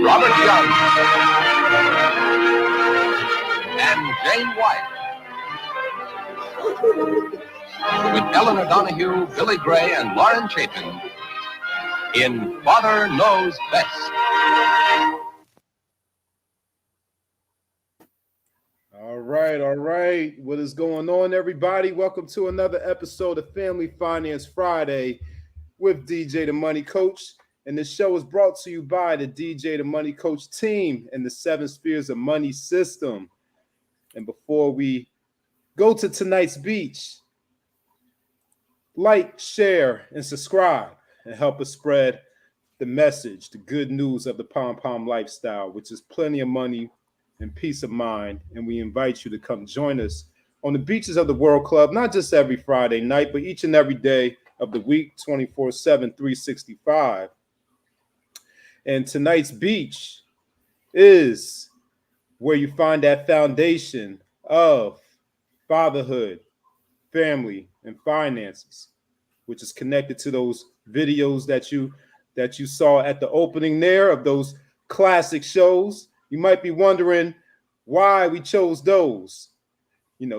Robert Young, and Jane White. With Eleanor Donahue, Billy Gray, and Lauren Chapin in Father Knows Best. All right. What is going on, everybody? Welcome to another episode of Family Finance Friday with DJ the Money Coach. And this show is brought to you by the DJ the Money Coach team and the 7 Spheres of Money system. And before we go to tonight's beach, like, share, and subscribe and help us spread the message, the good news of the Pom Pom lifestyle, which is plenty of money and peace of mind. And we invite you to come join us on the beaches of the World Club, not just every Friday night, but each and every day of the week, 24/7, 365. And tonight's beach is where you find that foundation of fatherhood, family, and finances, which is connected to those videos that you saw at the opening there of those classic shows. You might be wondering why we chose those.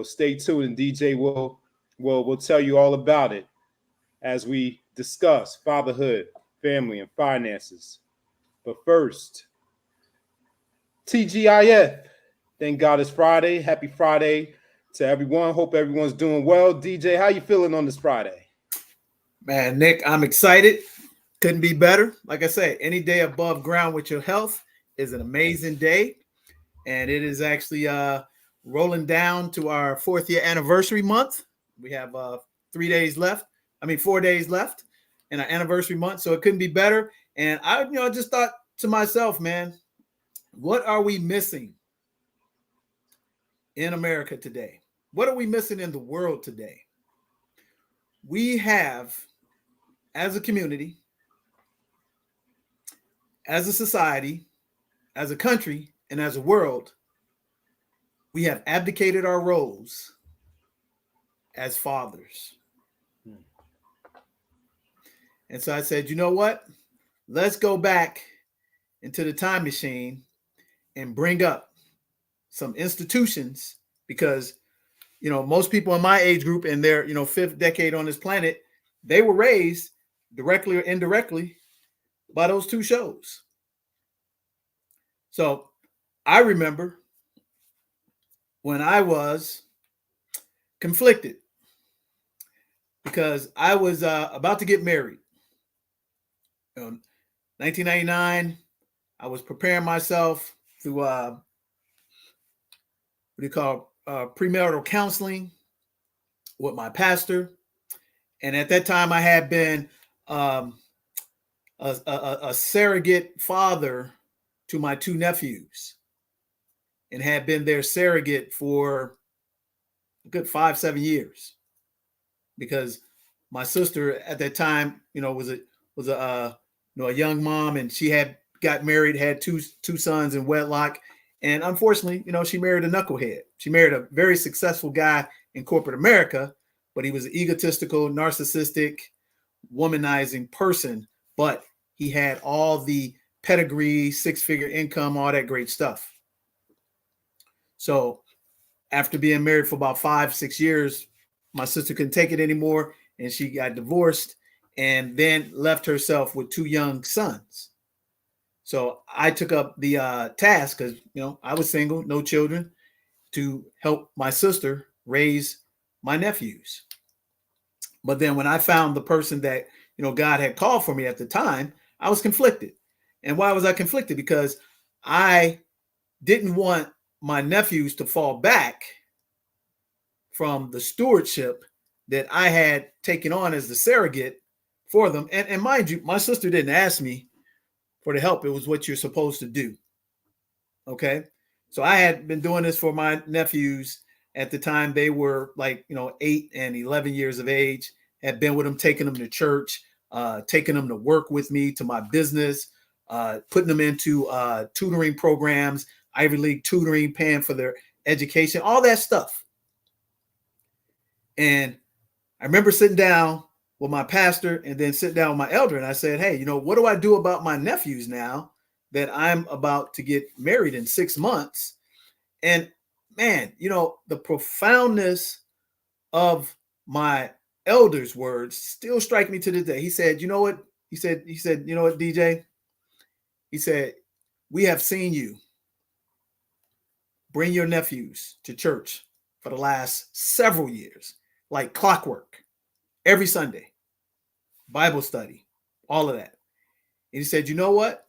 Stay tuned, and DJ will tell you all about it as we discuss fatherhood, family, and finances. But first, TGIF. Thank God it's Friday. Happy Friday to everyone. Hope everyone's doing well. DJ, how you feeling on this Friday? Man, Nick, I'm excited. Couldn't be better. Like I say, any day above ground with your health is an amazing day. And it is actually rolling down to our 4th year anniversary month. We have 4 days left in our anniversary month. So it couldn't be better. And I just thought to myself, man, what are we missing in America today? What are we missing in the world today? We have, as a community, as a society, as a country, and as a world, we have abdicated our roles as fathers. And so I said, you know what? Let's go back into the time machine and bring up some institutions, because, most people in my age group in their, 5th decade on this planet, they were raised directly or indirectly by those 2 shows. So I remember when I was conflicted because I was about to get married. 1999, I was preparing myself through premarital counseling with my pastor. And at that time, I had been a surrogate father to my 2 nephews and had been their surrogate for a good 5-7 years, because my sister at that time, was a young mom, and she had got married, had two sons in wedlock. And unfortunately, she married a knucklehead. She married a very successful guy in corporate America, but he was an egotistical, narcissistic, womanizing person. But he had all the pedigree, 6-figure income, all that great stuff. So after being married for about 5-6 years, my sister couldn't take it anymore, and she got divorced and then left herself with 2 young sons. So I took up the task, because, I was single, no children, to help my sister raise my nephews. But then when I found the person that, God had called for me at the time, I was conflicted. And why was I conflicted? Because I didn't want my nephews to fall back from the stewardship that I had taken on as the surrogate for them. And mind you, my sister didn't ask me for the help. It was what you're supposed to do. Okay. So I had been doing this for my nephews at the time. They were 8 and 11 years of age, had been with them, taking them to church, taking them to work with me, to my business, putting them into tutoring programs, Ivy League tutoring, paying for their education, all that stuff. And I remember sitting down with my pastor and then sitting down with my elder, and I said, hey, what do I do about my nephews now that I'm about to get married in 6 months. And man, the profoundness of my elder's words still strike me to this day. He said, you know what? He said, you know what, DJ? He said, we have seen you bring your nephews to church for the last several years, like clockwork, every Sunday, Bible study, all of that. And he said, you know what?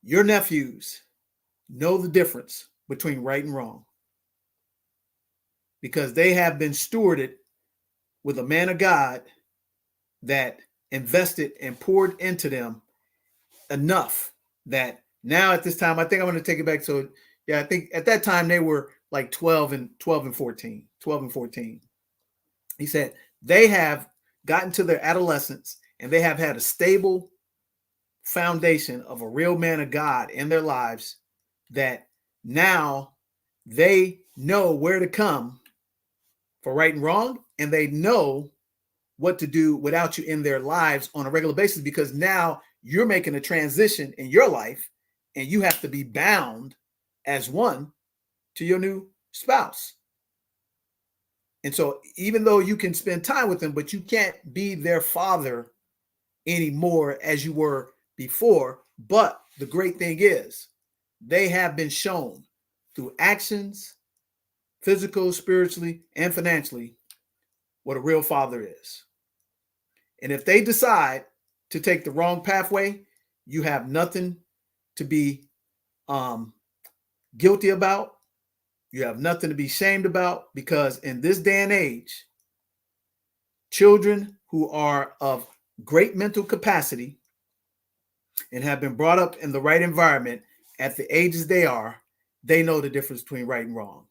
Your nephews know the difference between right and wrong because they have been stewarded with a man of God that invested and poured into them enough that now at this time, I think I'm going to take it back. So yeah, I think at that time they were like 12 and 14. He said they have gotten to their adolescence and they have had a stable foundation of a real man of God in their lives that now they know where to come for right and wrong, and they know what to do without you in their lives on a regular basis, because now you're making a transition in your life and you have to be bound as one to your new spouse. And so even though you can spend time with them, but you can't be their father anymore as you were before. But the great thing is they have been shown through actions, physical, spiritually, and financially, what a real father is. And if they decide to take the wrong pathway, you have nothing to be guilty about. You have nothing to be shamed about, because in this day and age, children who are of great mental capacity and have been brought up in the right environment at the ages they are, they know the difference between right and wrong.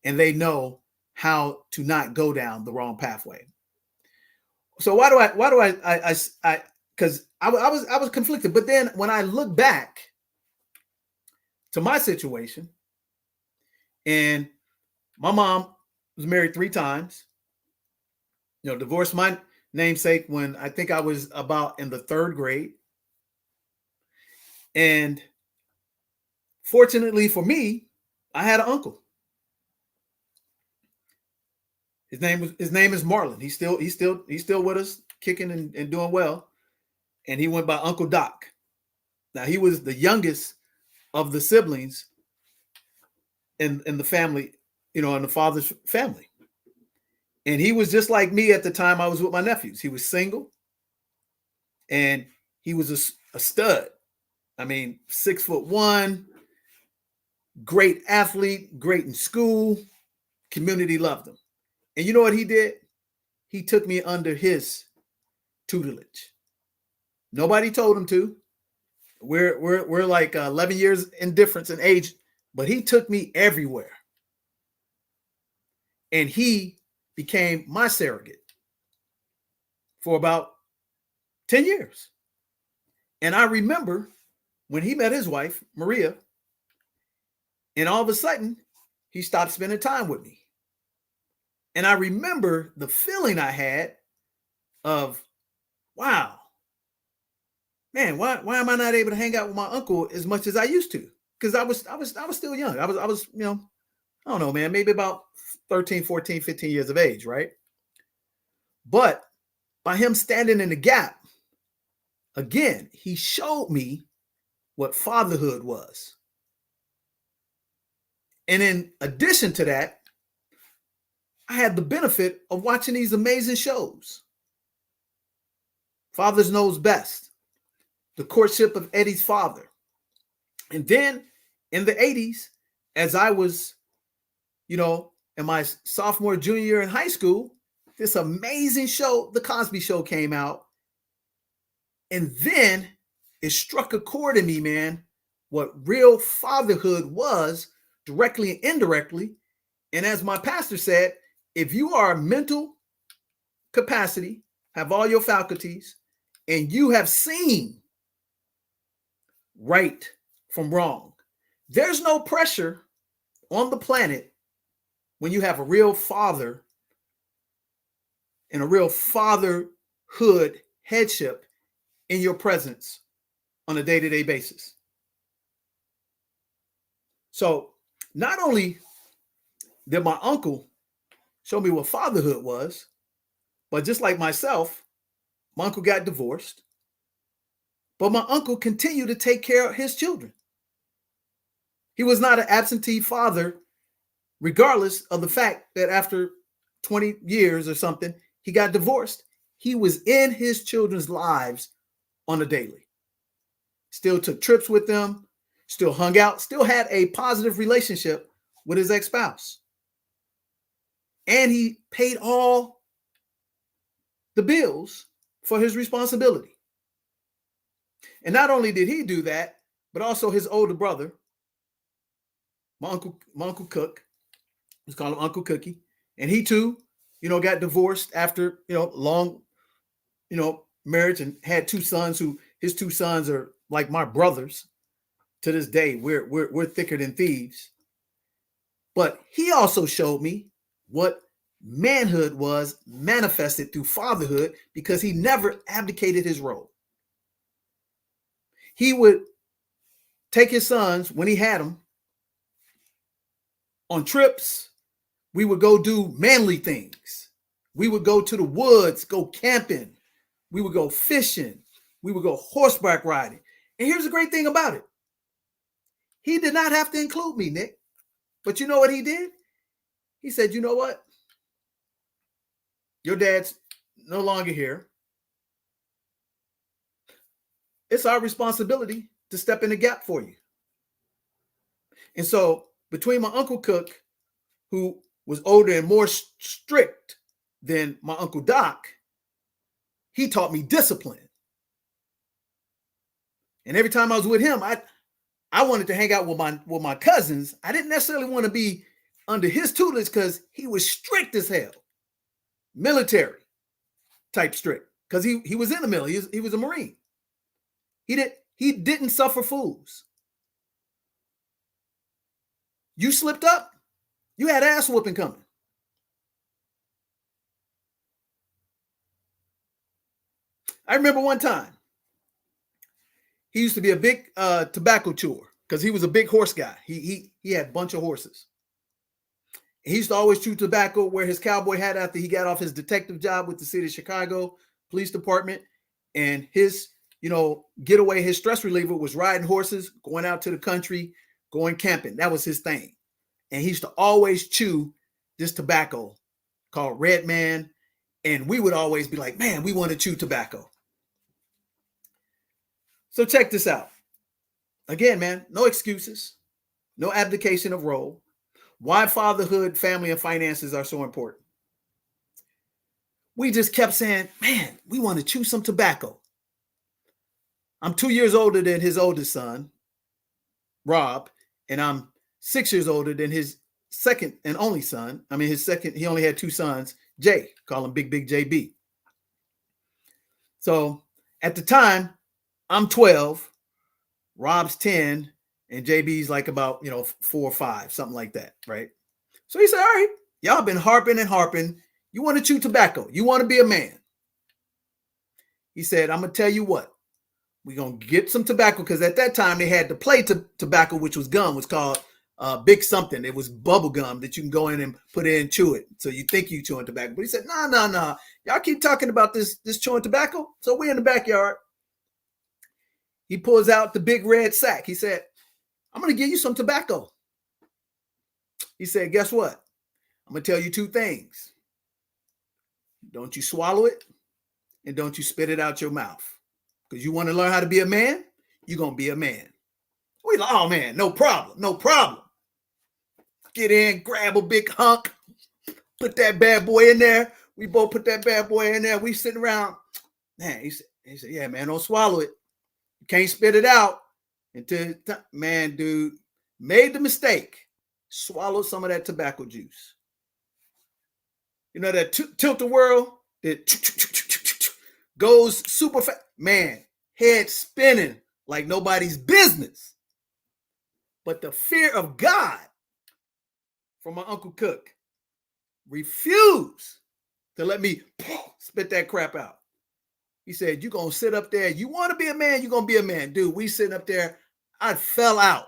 And they know how to not go down the wrong pathway. So because I was conflicted. But then when I look back to my situation, and my mom was married 3 times, divorced my namesake when I think I was about in the 3rd grade. And fortunately for me, I had an uncle. His name is Marlon. He's still with us, kicking and doing well. And he went by Uncle Doc. Now, he was the youngest of the siblings in the family, in the father's family. And he was just like me at the time I was with my nephews. He was single, and he was a stud. I mean, 6'1", great athlete, great in school, community loved him. And you know what he did? He took me under his tutelage. Nobody told him to. We're like 11 years in difference in age, but he took me everywhere. And he became my surrogate for about 10 years. And I remember when he met his wife, Maria, and all of a sudden, he stopped spending time with me. And I remember the feeling I had of, wow, man, why am I not able to hang out with my uncle as much as I used to? Because I was still young. I was, I don't know, man, maybe about 13, 14, 15 years of age, right? But by him standing in the gap, again, he showed me what fatherhood was. And in addition to that, I had the benefit of watching these amazing shows. Fathers Knows Best, The Courtship of Eddie's Father. And then in the 80s, as I was, in my sophomore, junior year in high school, this amazing show, The Cosby Show, came out. And then it struck a chord in me, man, what real fatherhood was, directly and indirectly. And as my pastor said, if you are mental capacity, have all your faculties, and you have seen right from wrong, there's no pressure on the planet when you have a real father and a real fatherhood headship in your presence on a day-to-day basis. So not only did my uncle show me what fatherhood was, but just like myself, my uncle got divorced, but my uncle continued to take care of his children. He was not an absentee father, regardless of the fact that after 20 years or something, he got divorced. He was in his children's lives on a daily. Still took trips with them, still hung out, still had a positive relationship with his ex-spouse. And he paid all the bills for his responsibility. And not only did he do that, but also his older brother, my uncle Cook, let's call him Uncle Cookie. And he too, got divorced after, long, marriage, and had two sons who his two sons are like my brothers to this day. We're thicker than thieves. But he also showed me what manhood was manifested through fatherhood, because he never abdicated his role. He would take his sons when he had them on trips. We would go do manly things. We would go to the woods, go camping. We would go fishing. We would go horseback riding. And here's the great thing about it. He did not have to include me, Nick. But you know what he did? He said, you know what? Your dad's no longer here. It's our responsibility to step in the gap for you. And so between my Uncle Cook, who was older and more strict than my Uncle Doc, he taught me discipline. And every time I was with him, I wanted to hang out with my cousins. I didn't necessarily want to be under his tutelage because he was strict as hell. Military type strict, because he was in the military. He was a Marine. He didn't suffer fools. You slipped up, you had ass whooping coming. I remember one time, he used to be a big tobacco chewer because he was a big horse guy. He had a bunch of horses. He used to always chew tobacco, wear his cowboy hat after he got off his detective job with the city of Chicago Police Department. And his, getaway, his stress reliever was riding horses, going out to the country, going camping. That was his thing. And he used to always chew this tobacco called Red Man. And we would always be like, man, we want to chew tobacco. So check this out. Again, man, no excuses, no abdication of role. Why fatherhood, family, and finances are so important. We just kept saying, man, we want to chew some tobacco. I'm 2 years older than his oldest son, Rob, and I'm 6 years older than his second and only son. He only had two sons, Jay, call him Big JB. So at the time, I'm 12, Rob's 10, and JB's like about, 4 or 5, something like that, right? So he said, all right, y'all been harping and harping. You want to chew tobacco. You want to be a man. He said, I'm going to tell you what. We're going to get some tobacco, because at that time they had to play tobacco, which was gum, was called Big something. It was bubble gum that you can go in and put in and chew it. So you think you chewing tobacco. But he said, no. Y'all keep talking about this chewing tobacco. So we're in the backyard. He pulls out the big red sack. He said, I'm going to give you some tobacco. He said, guess what? I'm going to tell you two things. Don't you swallow it, and don't you spit it out your mouth. Because you want to learn how to be a man, you're going to be a man. We like, oh man, no problem. Get in, grab a big hunk, put that bad boy in there. We both put that bad boy in there. We sitting around. Man, he said, yeah, man, don't swallow it. You can't spit it out until, man, dude, made the mistake. Swallow some of that tobacco juice. You know that tilt-a-whirl that goes super fast. Man, head spinning like nobody's business. But the fear of God from my Uncle Cook refused to let me spit that crap out. He said, you're going to sit up there. You want to be a man, you're going to be a man. Dude, we sitting up there. I fell out.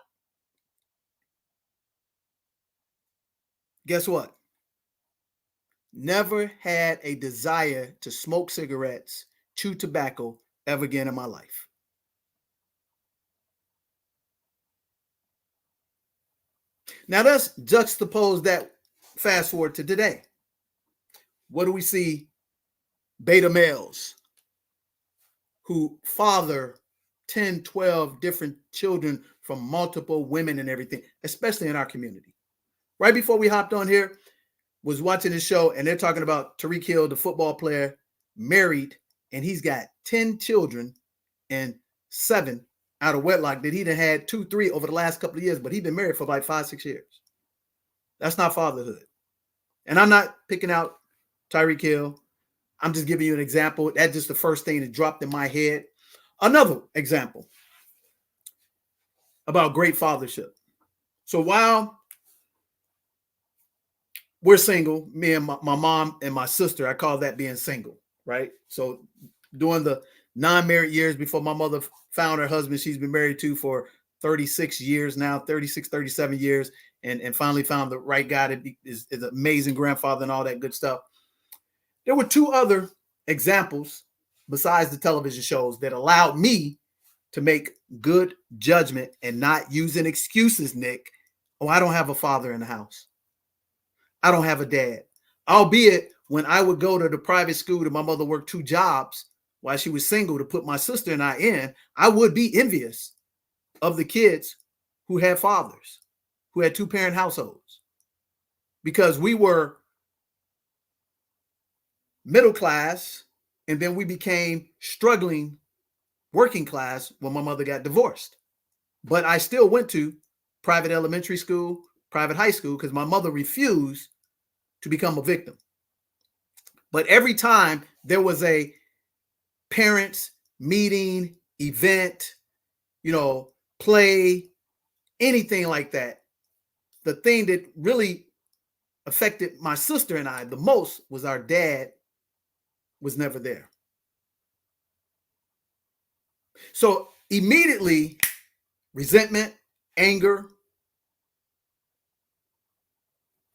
Guess what? Never had a desire to smoke cigarettes, chew tobacco ever again in my life. Now let's juxtapose that, fast forward to today. What do we see? Beta males who father 10, 12 different children from multiple women and everything, especially in our community. Right before we hopped on here, was watching this show, and they're talking about Tariq Hill, the football player, married, and he's got 10 children and 7 out of wedlock that he done had 2, 3 over the last couple of years, but he's been married for like 5, 6 years. That's not fatherhood. And I'm not picking out Tyreek Hill. I'm just giving you an example. That's just the first thing that dropped in my head. Another example about great fathership. So while we're single, me and my mom and my sister, I call that being single, right? So during the non-married years before my mother found her husband, she's been married to for 36 years now, 36, 37 years, and finally found the right guy that is an amazing grandfather and all that good stuff. There were 2 other examples besides the television shows that allowed me to make good judgment and not using excuses, Nick. Oh, I don't have a father in the house. I don't have a dad. Albeit when I would go to the private school that my mother worked 2 jobs while she was single to put my sister and I in, I would be envious of the kids who had fathers, who had 2-parent households, because we were middle class, and then we became struggling working class when my mother got divorced. But I still went to private elementary school, private high school, because my mother refused to become a victim. But every time there was a parents meeting, event, play, anything like that, the thing that really affected my sister and I the most was our dad was never there. So immediately, resentment, anger,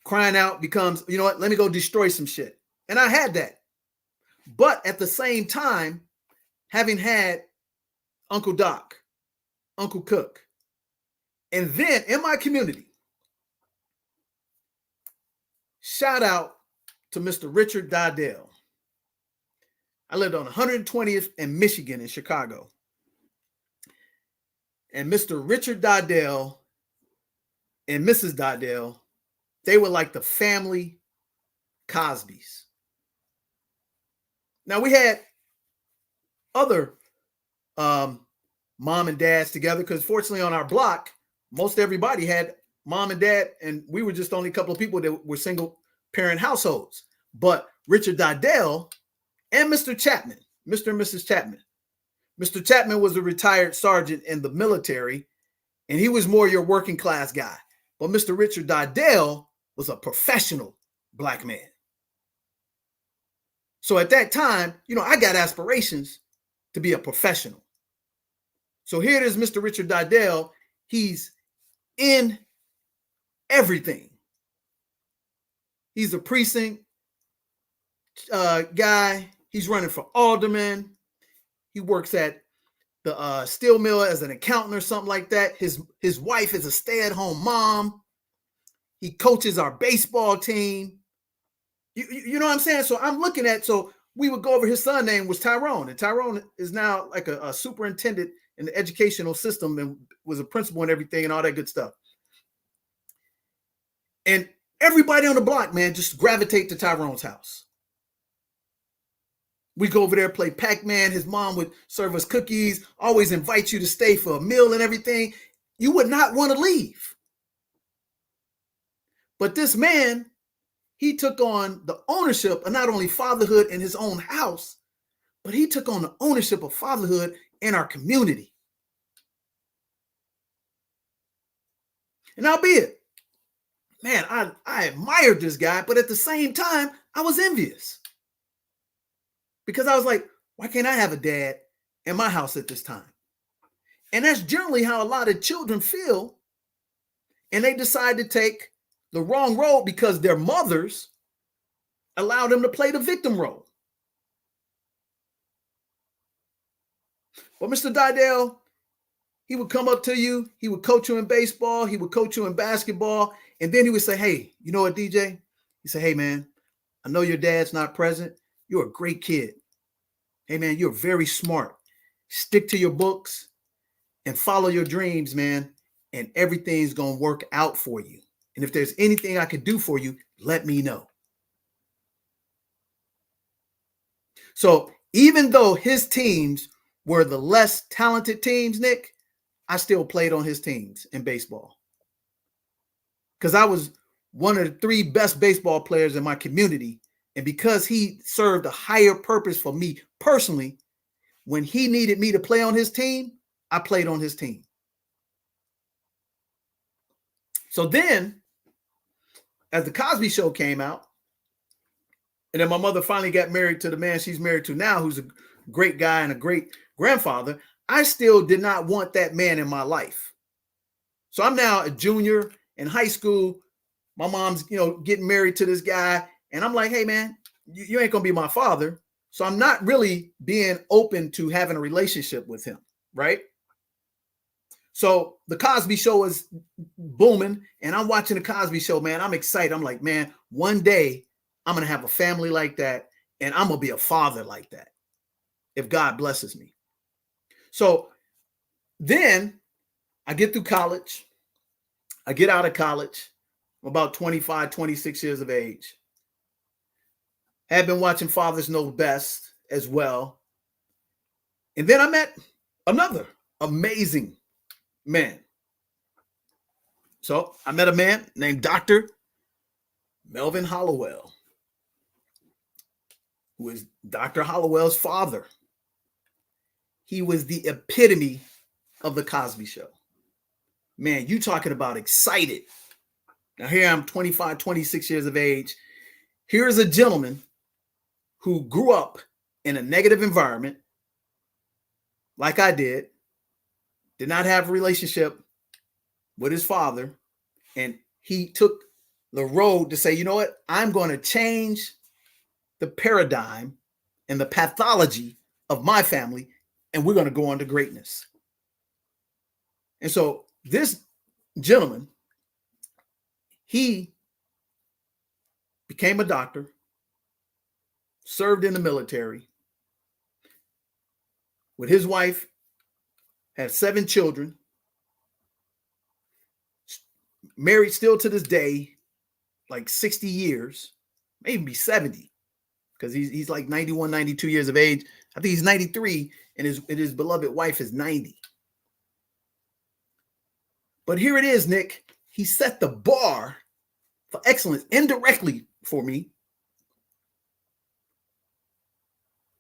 crying out becomes, you know what, let me go destroy some shit. And I had that. But at the same time, having had Uncle Doc, Uncle Cook, and then in my community, shout out to Mr. Richard Dodell. I lived on 120th and Michigan in Chicago. And Mr. Richard Dodell and Mrs. Dodell, they were like the family Cosbys. Now, we had other mom and dads together because fortunately on our block, most everybody had mom and dad, and we were just only a couple of people that were single parent households. But Richard Dodell and Mr. Chapman, Mr. and Mrs. Chapman. Mr. Chapman was a retired sergeant in the military, and he was more your working class guy. But Mr. Richard Dodell was a professional black man. So at that time, I got aspirations to be a professional. So here it is, Mr. Richard Dodell. He's in everything. He's a precinct guy. He's running for alderman. He works at the steel mill as an accountant or something like that. His wife is a stay-at-home mom. He coaches our baseball team. You know what I'm saying? So I'm looking at, so we would go over, his son name was Tyrone, and Tyrone is now like a superintendent in the educational system and was a principal and everything and all that good stuff. And everybody on the block, man, just gravitate to Tyrone's house. We go over there, play Pac-Man. His mom would serve us cookies, always invite you to stay for a meal and everything. You would not want to leave. But this man, he took on the ownership of not only fatherhood in his own house, but he took on the ownership of fatherhood in our community. And albeit, man, I admired this guy, but at the same time, I was envious. Because I was like, Why can't I have a dad in my house at this time? And that's generally how a lot of children feel. And they decide to take the wrong road because their mothers allow them to play the victim role. But Mr. Didell, he would come up to you, he would coach you in baseball, he would coach you in basketball, and then he would say, hey, you know what, DJ? He said, hey, man, I know your dad's not present. You're a great kid. Hey, man, you're very smart. Stick to your books and follow your dreams, man, and everything's going to work out for you. And if there's anything I could do for you, let me know. So even though his teams were the less talented teams, Nick, I still played on his teams in baseball because I was one of the 3 best baseball players in my community. And because he served a higher purpose for me personally, when he needed me to play on his team, I played on his team. So then, as the Cosby Show came out, and then my mother finally got married to the man she's married to now, who's a great guy and a great grandfather, I still did not want that man in my life. So I'm now a junior in high school. My mom's, getting married to this guy. And I'm like, hey, man, you ain't going to be my father. So I'm not really being open to having a relationship with him, right? So the Cosby Show is booming, and I'm watching the Cosby Show, man. I'm excited. I'm like, man, one day I'm going to have a family like that, and I'm going to be a father like that if God blesses me. So then I get through college. I get out of college. I'm about 25, 26 years of age. Have been watching Fathers Know Best as well. And then I met another amazing man. So I met a man named Dr. Melvin Hollowell, who is Dr. Hollowell's father. He was the epitome of the Cosby Show. Man, you talking about excited. Now here I'm 25, 26 years of age. Here's a gentleman who grew up in a negative environment like I did not have a relationship with his father, and he took the road to say, you know what, I'm going to change the paradigm and the pathology of my family, and we're going to go on to greatness. And so this gentleman, he became a doctor, served in the military with his wife, had 7 children, married still to this day, like 60 years, maybe 70, because he's like 91, 92 years of age. I think he's 93, and his beloved wife is 90. But here it is, Nick. He set the bar for excellence indirectly for me.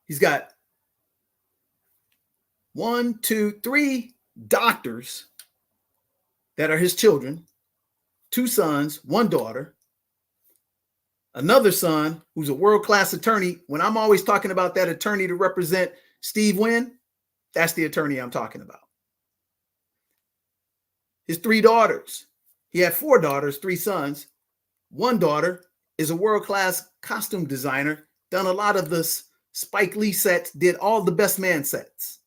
He's got 1, 2, 3 doctors that are his children, 2 sons, 1 daughter, another son who's a world-class attorney. When I'm always talking about that attorney to represent Steve Wynn, that's the attorney I'm talking about. His 3 daughters. He had 4 daughters, 3 sons. 1 daughter is a world-class costume designer, done a lot of the Spike Lee sets, did all the Best Man sets.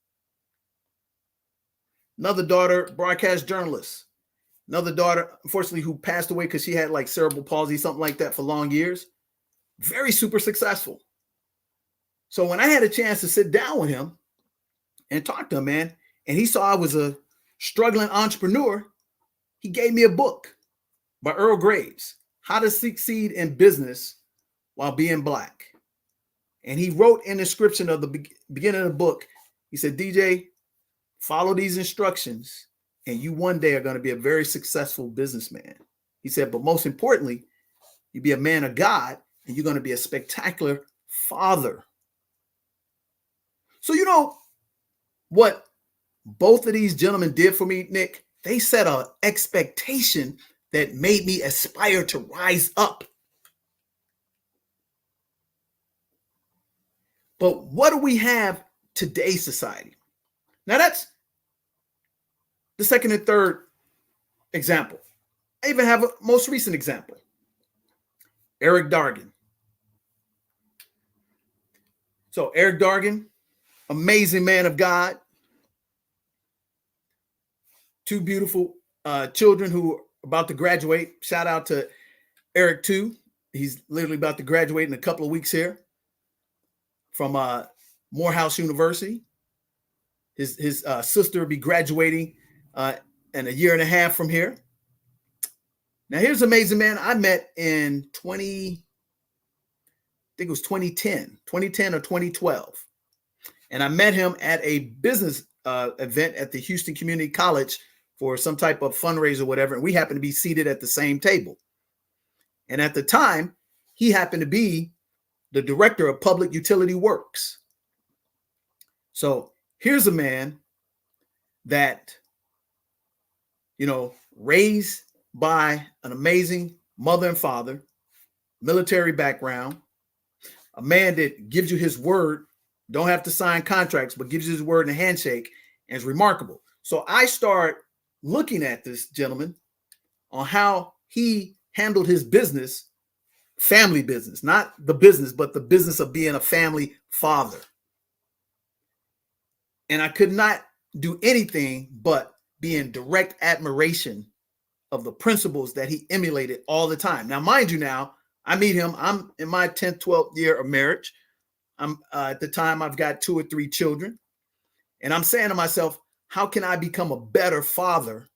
Another daughter, broadcast journalist. Another daughter, unfortunately, who passed away because she had like cerebral palsy, something like that for long years. Very super successful. So when I had a chance to sit down with him and talk to him, man, and he saw I was a struggling entrepreneur, he gave me a book by Earl Graves, How to Succeed in Business While Being Black. And he wrote in the description of the beginning of the book, he said, DJ, follow these instructions and you one day are going to be a very successful businessman. He said, but most importantly, you be a man of God and you're going to be a spectacular father. So you know what both of these gentlemen did for me, Nick? They set an expectation that made me aspire to rise up. But what do we have today's society? Now that's the second and third example. I even have a most recent example. Eric Dargan. So Eric Dargan, amazing man of God. Two beautiful children who are about to graduate. Shout out to Eric too. He's literally about to graduate in a couple of weeks here from Morehouse University. His sister will be graduating in a year and a half from here. Now here's an amazing man I met in 2010 or 2012. And I met him at a business event at the Houston Community College for some type of fundraiser or whatever. And we happened to be seated at the same table. And at the time, he happened to be the director of public utility works. So here's a man that, raised by an amazing mother and father, military background, a man that gives you his word, don't have to sign contracts, but gives you his word in a handshake, and is remarkable. So I start looking at this gentleman on how he handled his business, family business, not the business, but the business of being a family father. And I could not do anything but be in direct admiration of the principles that he emulated all the time. Now, mind you, I meet him. I'm in my 10th, 12th year of marriage. I'm at the time I've got 2 or 3 children. And I'm saying to myself, how can I become a better father?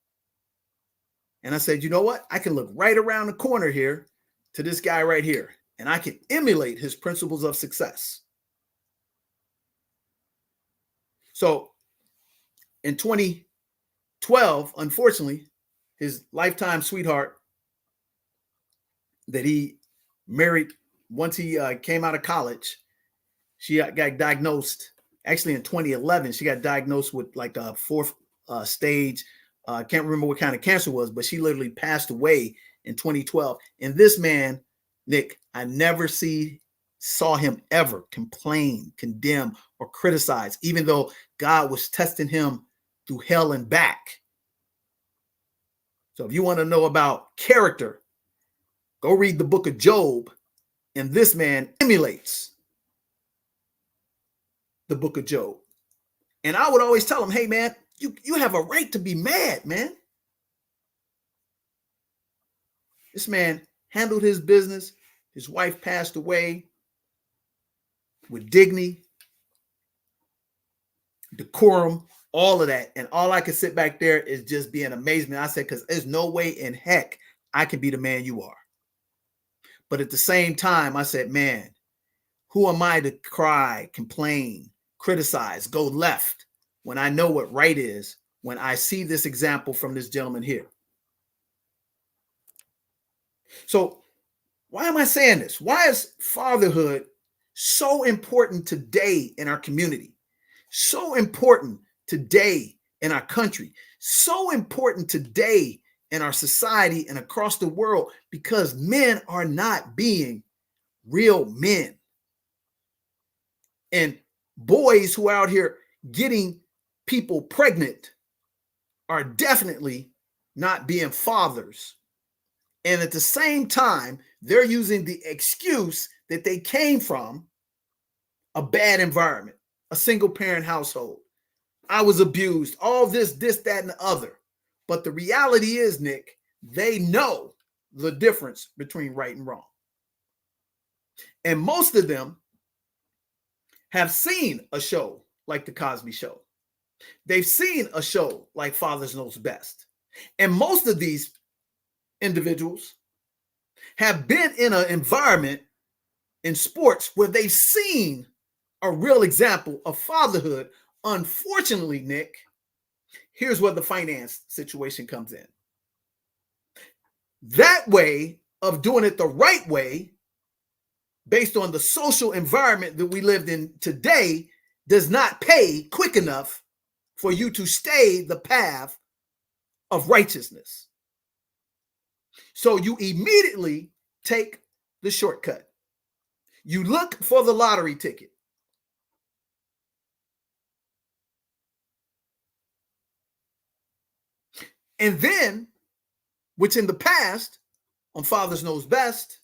And I said, you know what? I can look right around the corner here to this guy right here, and I can emulate his principles of success. So in 2012, unfortunately, his lifetime sweetheart that he married once he came out of college, she got diagnosed. Actually, in 2011, she got diagnosed with like a 4th stage. I can't remember what kind of cancer it was, but she literally passed away in 2012. And this man, Nick, I never saw him ever complain, condemn, or criticize, even though God was testing him through hell and back. So if you want to know about character, go read the book of Job. And this man emulates the book of Job. And I would always tell him, hey, man, you have a right to be mad, man. This man handled his business. His wife passed away with dignity, decorum, all of that. And all I could sit back there is just be in amazement. I said, because there's no way in heck I can be the man you are. But at the same time, I said, man, who am I to cry, complain, criticize, go left when I know what right is, when I see this example from this gentleman here? So why am I saying this? Why is fatherhood so important today in our community? So important today in our country? So important today in our society and across the world? Because men are not being real men. And boys who are out here getting people pregnant are definitely not being fathers. And at the same time, they're using the excuse that they came from a bad environment, a single parent household. I was abused, all this, that, and the other. But the reality is, Nick, they know the difference between right and wrong. And most of them have seen a show like The Cosby Show. They've seen a show like Fathers Knows Best. And most of these individuals have been in an environment in sports where they've seen a real example of fatherhood. Unfortunately, Nick, here's where the finance situation comes in. That way of doing it the right way, based on the social environment that we lived in today, does not pay quick enough for you to stay the path of righteousness. So you immediately take the shortcut. You look for the lottery ticket. And then, which in the past, on Fathers Knows Best,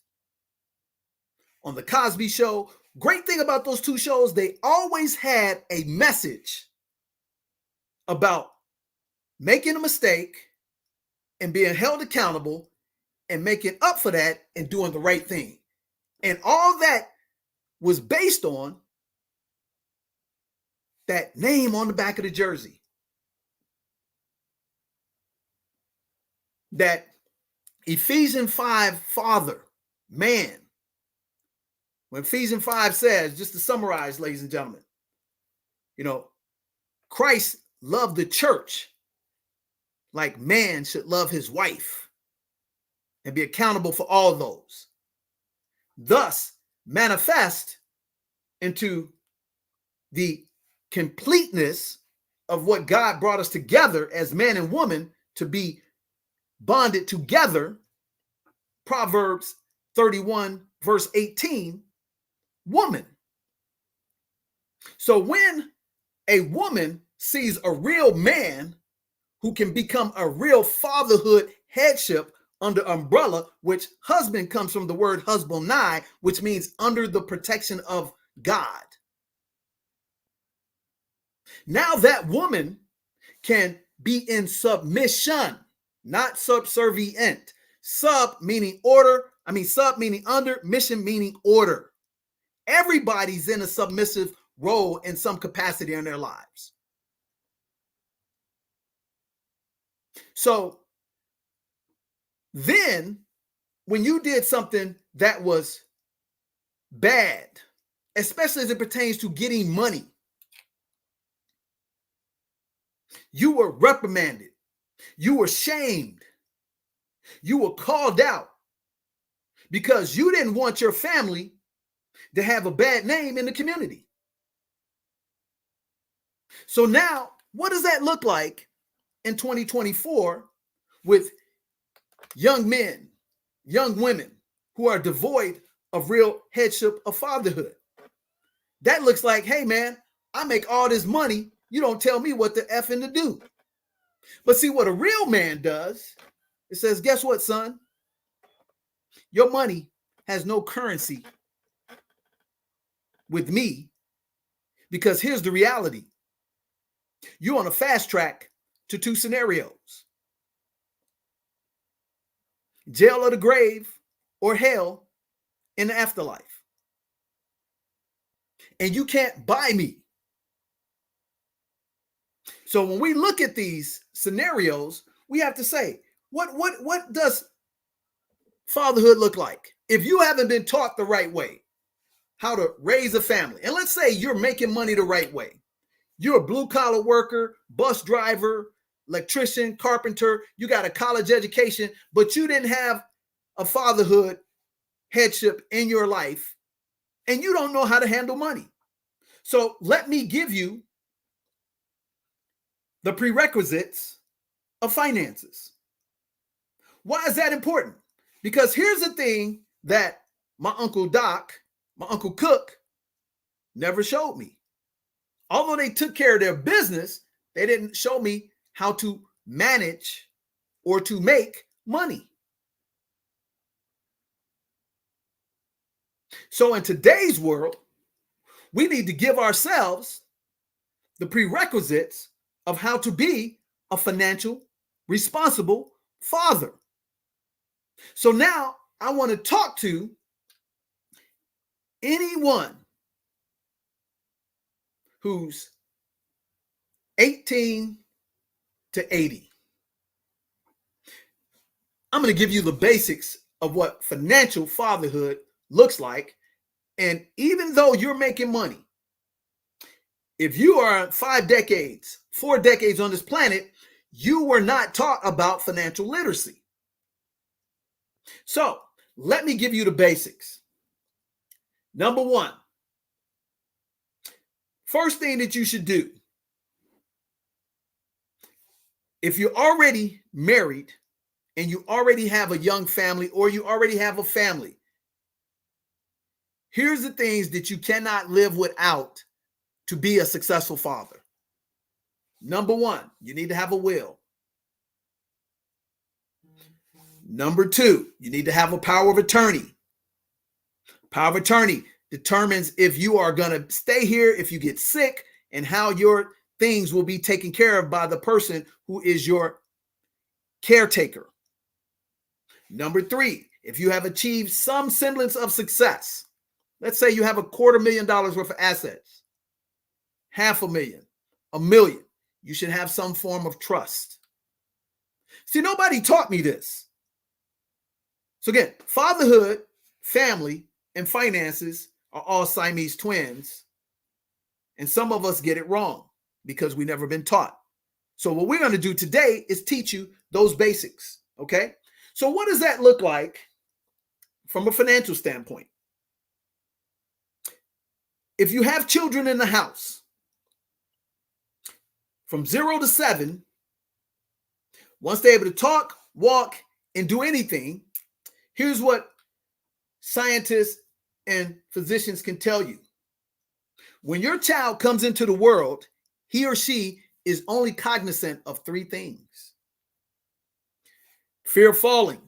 on The Cosby Show, great thing about those two shows, they always had a message about making a mistake and being held accountable and making up for that and doing the right thing. And all that was based on that name on the back of the jersey. That Ephesians 5 father, man. When Ephesians 5 says, just to summarize, ladies and gentlemen, Christ loved the church like man should love his wife and be accountable for all those. Thus, manifest into the completeness of what God brought us together as man and woman to be bonded together. Proverbs 31, verse 18, woman. So when a woman sees a real man who can become a real fatherhood headship under umbrella, which husband comes from the word husbandai, which means under the protection of God. Now that woman can be in submission, not subservient. Sub meaning order. Sub meaning under, mission meaning order. Everybody's in a submissive role in some capacity in their lives. So then when you did something that was bad, especially as it pertains to getting money, you were reprimanded, you were shamed, you were called out because you didn't want your family to have a bad name in the community. So now, what does that look like in 2024 with young men, young women who are devoid of real headship of fatherhood? That looks like, hey man, I make all this money. You don't tell me what the effing to do. But see what a real man does, it says, guess what, son? Your money has no currency with me because here's the reality. You're on a fast track to two scenarios. Jail or the grave or hell in the afterlife. And you can't buy me. So when we look at these scenarios, we have to say, what does fatherhood look like? If you haven't been taught the right way, how to raise a family, and let's say you're making money the right way. You're a blue-collar worker, bus driver, electrician, carpenter, you got a college education, but you didn't have a fatherhood headship in your life, and you don't know how to handle money. So let me give you the prerequisites of finances. Why is that important? Because here's the thing that my Uncle Doc, my Uncle Cook never showed me. Although they took care of their business, they didn't show me how to manage or to make money. So in today's world, we need to give ourselves the prerequisites of how to be a financial, responsible father. So now I want to talk to anyone who's 18 to 80. I'm going to give you the basics of what financial fatherhood looks like. And even though you're making money, if you are 5 decades, 4 decades on this planet, you were not taught about financial literacy. So let me give you the basics. Number one, first thing that you should do, if you're already married and you already have a young family or you already have a family, here's the things that you cannot live without to be a successful father. Number one, you need to have a will. Number 2, you need to have a power of attorney. Power of attorney determines if you are going to stay here, if you get sick, and how your things will be taken care of by the person who is your caretaker. Number 3, if you have achieved some semblance of success, let's say you have $250,000 worth of assets, $500,000, $1 million, you should have some form of trust. See, nobody taught me this. So again, fatherhood, family, and finances are all Siamese twins. And some of us get it wrong because we've never been taught. So what we're going to do today is teach you those basics, okay? So what does that look like from a financial standpoint? If you have children in the house, from 0 to 7, once they're able to talk, walk, and do anything, here's what scientists and physicians can tell you. When your child comes into the world, he or she is only cognizant of 3 things: fear of falling,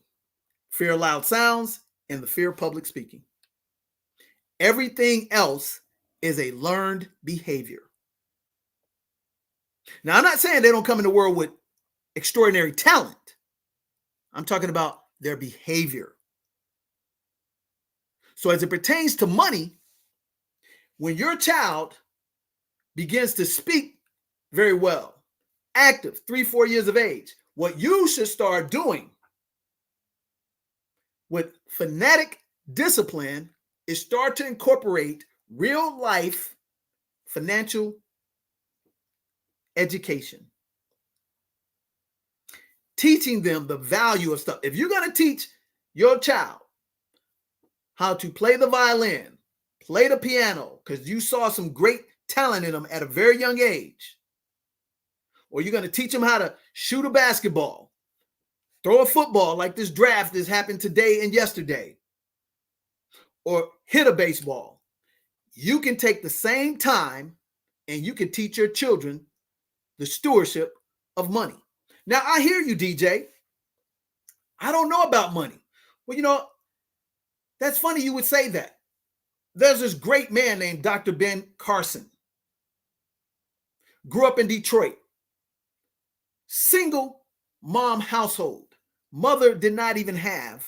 fear of loud sounds, and the fear of public speaking. Everything else is a learned behavior. Now, I'm not saying they don't come in the world with extraordinary talent. I'm talking about their behavior. So as it pertains to money, when your child begins to speak very well, active, 3-4 years of age, what you should start doing with fanatic discipline is start to incorporate real life financial education. Teaching them the value of stuff. If you're going to teach your child how to play the violin, play the piano, because you saw some great talent in them at a very young age, or you're going to teach them how to shoot a basketball, throw a football like this draft has happened today and yesterday, or hit a baseball, you can take the same time and you can teach your children the stewardship of money. Now, I hear you, DJ. I don't know about money. Well, that's funny you would say that. There's this great man named Dr. Ben Carson. Grew up in Detroit. Single mom household. Mother did not even have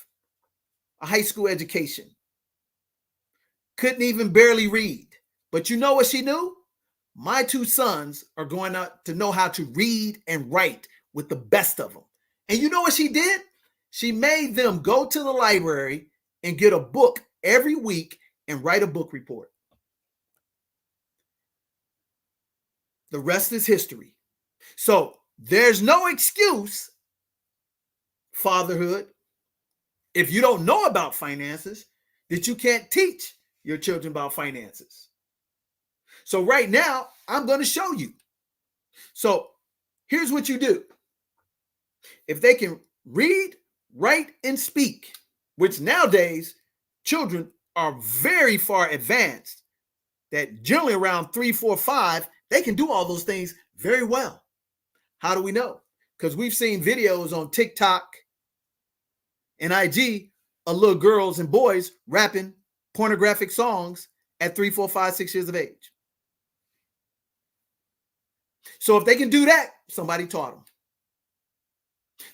a high school education. Couldn't even barely read. But you know what she knew? My 2 sons are going to know how to read and write with the best of them. And you know what she did? She made them go to the library and get a book every week and write a book report. The rest is history. So there's no excuse, fatherhood, if you don't know about finances, that you can't teach your children about finances. So right now, I'm going to show you. So here's what you do. If they can read, write, and speak, which nowadays children are very far advanced, that generally around 3, 4, 5, they can do all those things very well. How do we know? Because we've seen videos on TikTok and IG of little girls and boys rapping pornographic songs at 3, 4, 5, 6 years of age. So if they can do that, somebody taught them.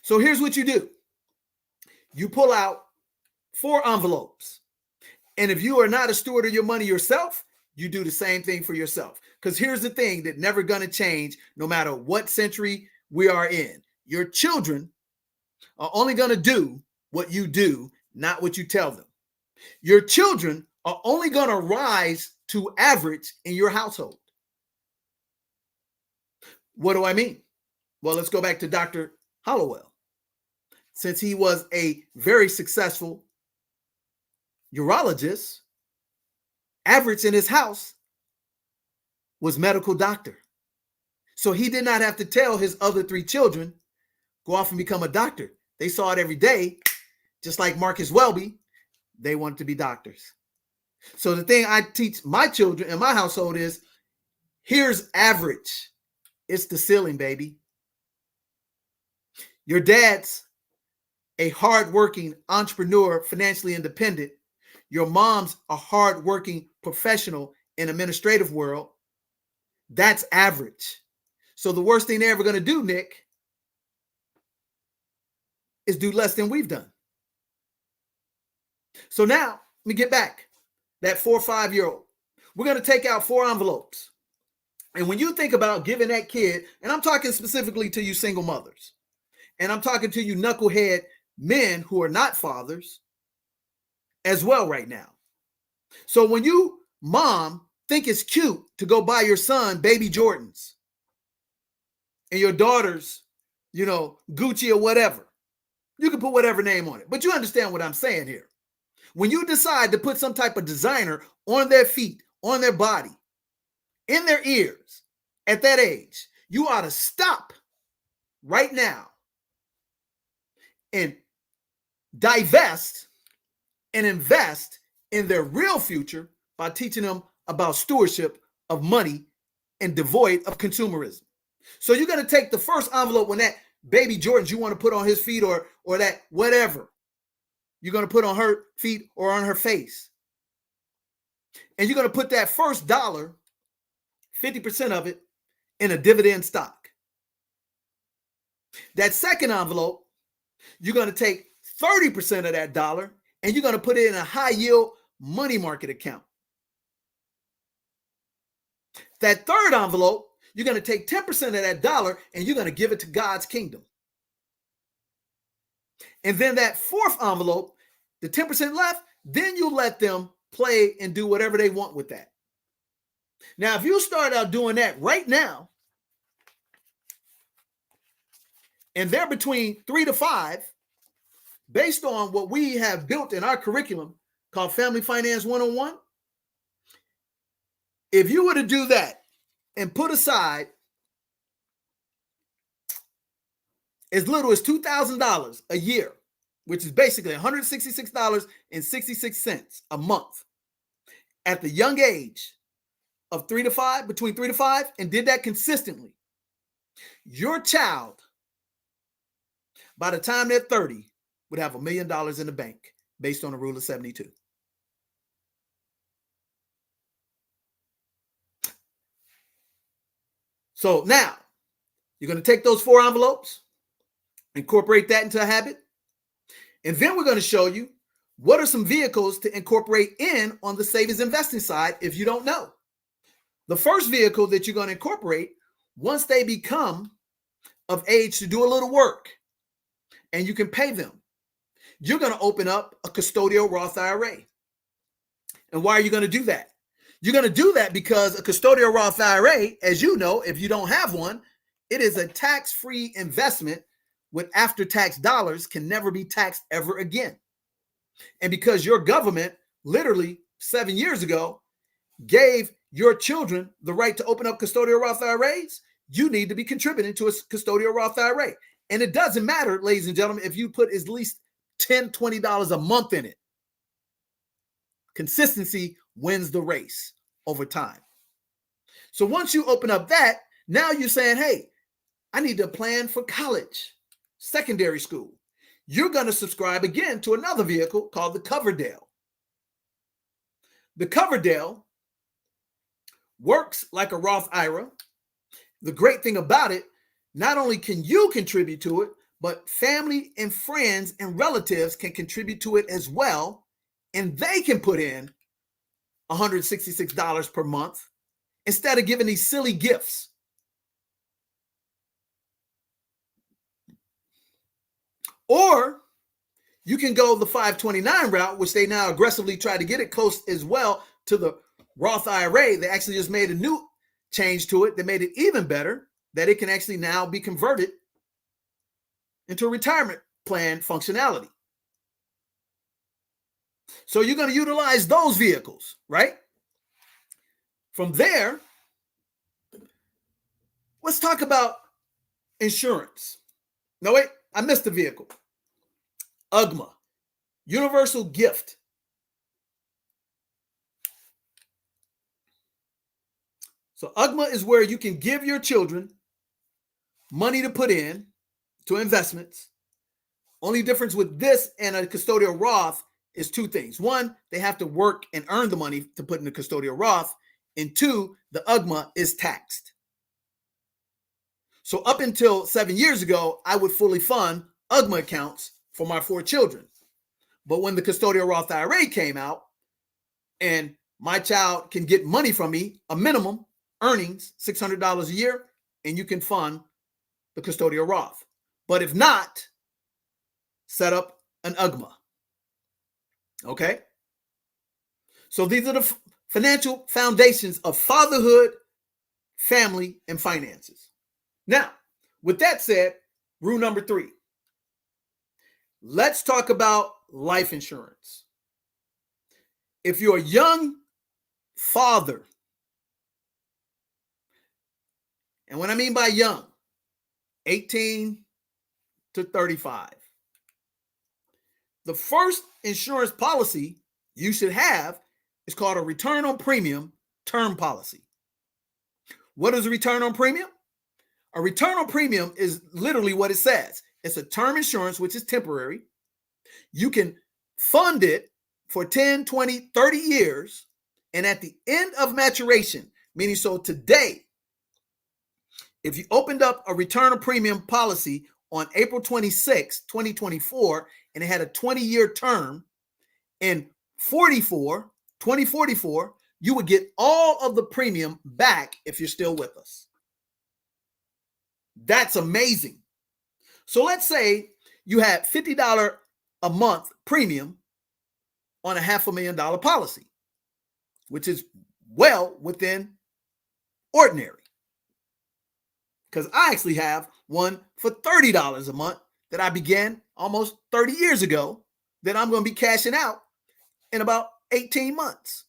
So here's what you do. You pull out 4 envelopes. And if you are not a steward of your money yourself, you do the same thing for yourself. Because here's the thing that never going to change no matter what century we are in. Your children are only going to do what you do, not what you tell them. Your children are only going to rise to average in your household. What do I mean? Well, let's go back to Dr. Hollowell. Since he was a very successful urologist, average in his house was medical doctor. So he did not have to tell his other 3 children, go off and become a doctor. They saw it every day, just like Marcus Welby. They wanted to be doctors. So the thing I teach my children in my household is, here's average. It's the ceiling, baby. Your dads a hardworking entrepreneur, financially independent. Your mom's a hardworking professional in administrative world. That's average. So the worst thing they're ever going to do, Nick, is do less than we've done. So now, let me get back. That 4 or 5-year-old. We're going to take out 4 envelopes. And when you think about giving that kid, and I'm talking specifically to you single mothers, and I'm talking to you knucklehead men who are not fathers as well right now. So when you, mom, think it's cute to go buy your son baby Jordans and your daughters, Gucci or whatever, you can put whatever name on it, but you understand what I'm saying here. When you decide to put some type of designer on their feet, on their body, in their ears at that age, you ought to stop right now and divest and invest in their real future by teaching them about stewardship of money and devoid of consumerism. So you're going to take the first envelope when that baby Jordans you want to put on his feet or that whatever you're going to put on her feet or on her face. And you're going to put that first dollar, 50% of it, in a dividend stock. That second envelope, you're going to take 30% of that dollar and you're going to put it in a high yield money market account. That third envelope, you're going to take 10% of that dollar and you're going to give it to God's kingdom. And then that fourth envelope, the 10% left, then you let them play and do whatever they want with that. Now, if you start out doing that right now, and they're between 3 to 5, based on what we have built in our curriculum called Family Finance 101, if you were to do that and put aside as little as $2,000 a year, which is basically $166.66 a month at the young age of 3 to 5, between 3 to 5, and did that consistently, your child, by the time they're 30, would have $1 million in the bank based on the rule of 72. So now you're going to take those 4 envelopes, incorporate that into a habit. And then we're going to show you what are some vehicles to incorporate in on the savings investing side if you don't know. The first vehicle that you're going to incorporate once they become of age to do a little work and you can pay them, you're going to open up a custodial Roth IRA. And why are you going to do that? You're going to do that because a custodial Roth IRA, as you know, if you don't have one, it is a tax-free investment with after-tax dollars, can never be taxed ever again. And because your government literally 7 years ago gave your children the right to open up custodial Roth IRAs, you need to be contributing to a custodial Roth IRA. And it doesn't matter, ladies and gentlemen, if you put at least $10, $20 a month in it. Consistency wins the race over time. So once you open up that, now you're saying, hey, I need to plan for college, secondary school. You're going to subscribe again to another vehicle called the Coverdale. The Coverdale works like a Roth IRA. The great thing about it, not only can you contribute to it, but family and friends and relatives can contribute to it as well. And they can put in $166 per month instead of giving these silly gifts. Or you can go the 529 route, which they now aggressively try to get it close as well to the Roth IRA. They actually just made a new change to it that made it even better, that it can actually now be converted into a retirement plan functionality. So you're going to utilize those vehicles, right? From there, let's talk about insurance. No, wait, I missed the vehicle. UGMA, Universal Gift. So UGMA is where you can give your children money to put in to investments Only difference with this and a custodial Roth is two things. One, they have to work and earn the money to put in the custodial Roth. And two, the UGMA is taxed. So up until 7 years ago, I would fully fund UGMA accounts for my 4 children. But when the custodial Roth IRA came out and my child can get money from me, a minimum earnings, $600 a year, and you can fund the custodial Roth. But if not, set up an UGMA. Okay? So these are the financial foundations of fatherhood, family, and finances. Now, with that said, rule number 3. Let's talk about life insurance. If you're a young father, and what I mean by young, 18 to 35, the first insurance policy you should have is called a return on premium term policy. What is a return on premium? A return on premium is literally what it says. It's a term insurance, which is temporary. You can fund it for 10, 20, 30 years. And at the end of maturation, meaning so today, if you opened up a return on premium policy on April 26, 2024, and it had a 20-year term, in 2044, you would get all of the premium back if you're still with us. That's amazing. So let's say you had $50 a month premium on a $500,000 policy, which is well within ordinary. Because I actually have one for $30 a month that I began almost 30 years ago that I'm going to be cashing out in about 18 months.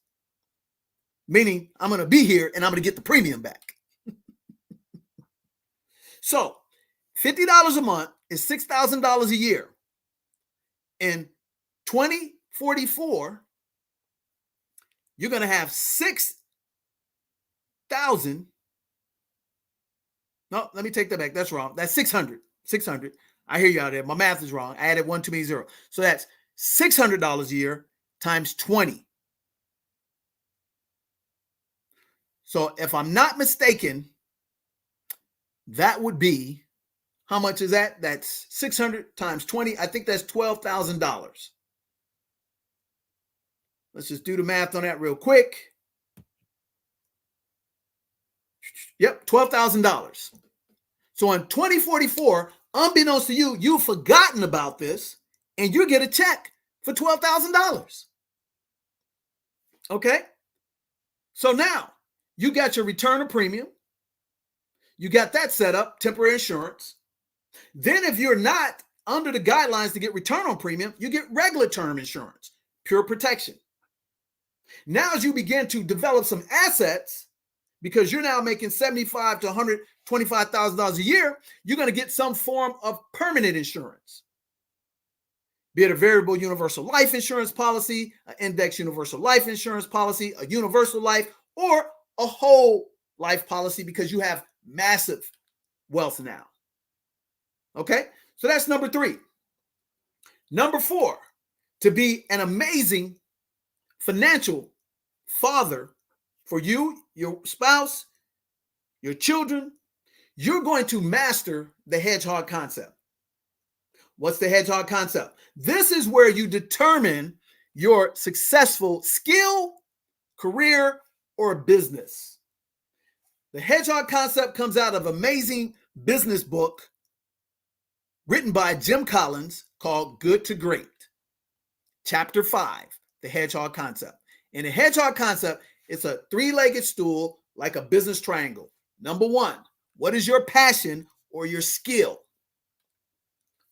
Meaning I'm going to be here and I'm going to get the premium back. So $50 a month is $6,000 a year. In 2044, you're going to have 6,000. No, let me take that back. That's wrong. That's 600. 600. I hear you out there. My math is wrong. I added one too many zeros. So that's $600 a year times 20. So if I'm not mistaken, that would be, how much is that? That's 600 times 20. I think that's $12,000. Let's just do the math on that real quick. Yep, $12,000. So in 2044, unbeknownst to you, you've forgotten about this and you get a check for $12,000. Okay? So now you got your return of premium. You got that set up, temporary insurance. Then if you're not under the guidelines to get return on premium, you get regular term insurance, pure protection. Now as you begin to develop some assets, because you're now making $75,000 to $125,000 a year, you're going to get some form of permanent insurance. Be it a variable universal life insurance policy, an index universal life insurance policy, a universal life, or a whole life policy because you have massive wealth now. Okay, so that's number 3. Number 4, to be an amazing financial father for you, your spouse, your children, you're going to master the hedgehog concept. What's the hedgehog concept? This is where you determine your successful skill, career, or business. The hedgehog concept comes out of an amazing business book written by Jim Collins called Good to Great. Chapter 5, the hedgehog concept. In the hedgehog concept, it's a 3-legged stool like a business triangle. Number 1, what is your passion or your skill?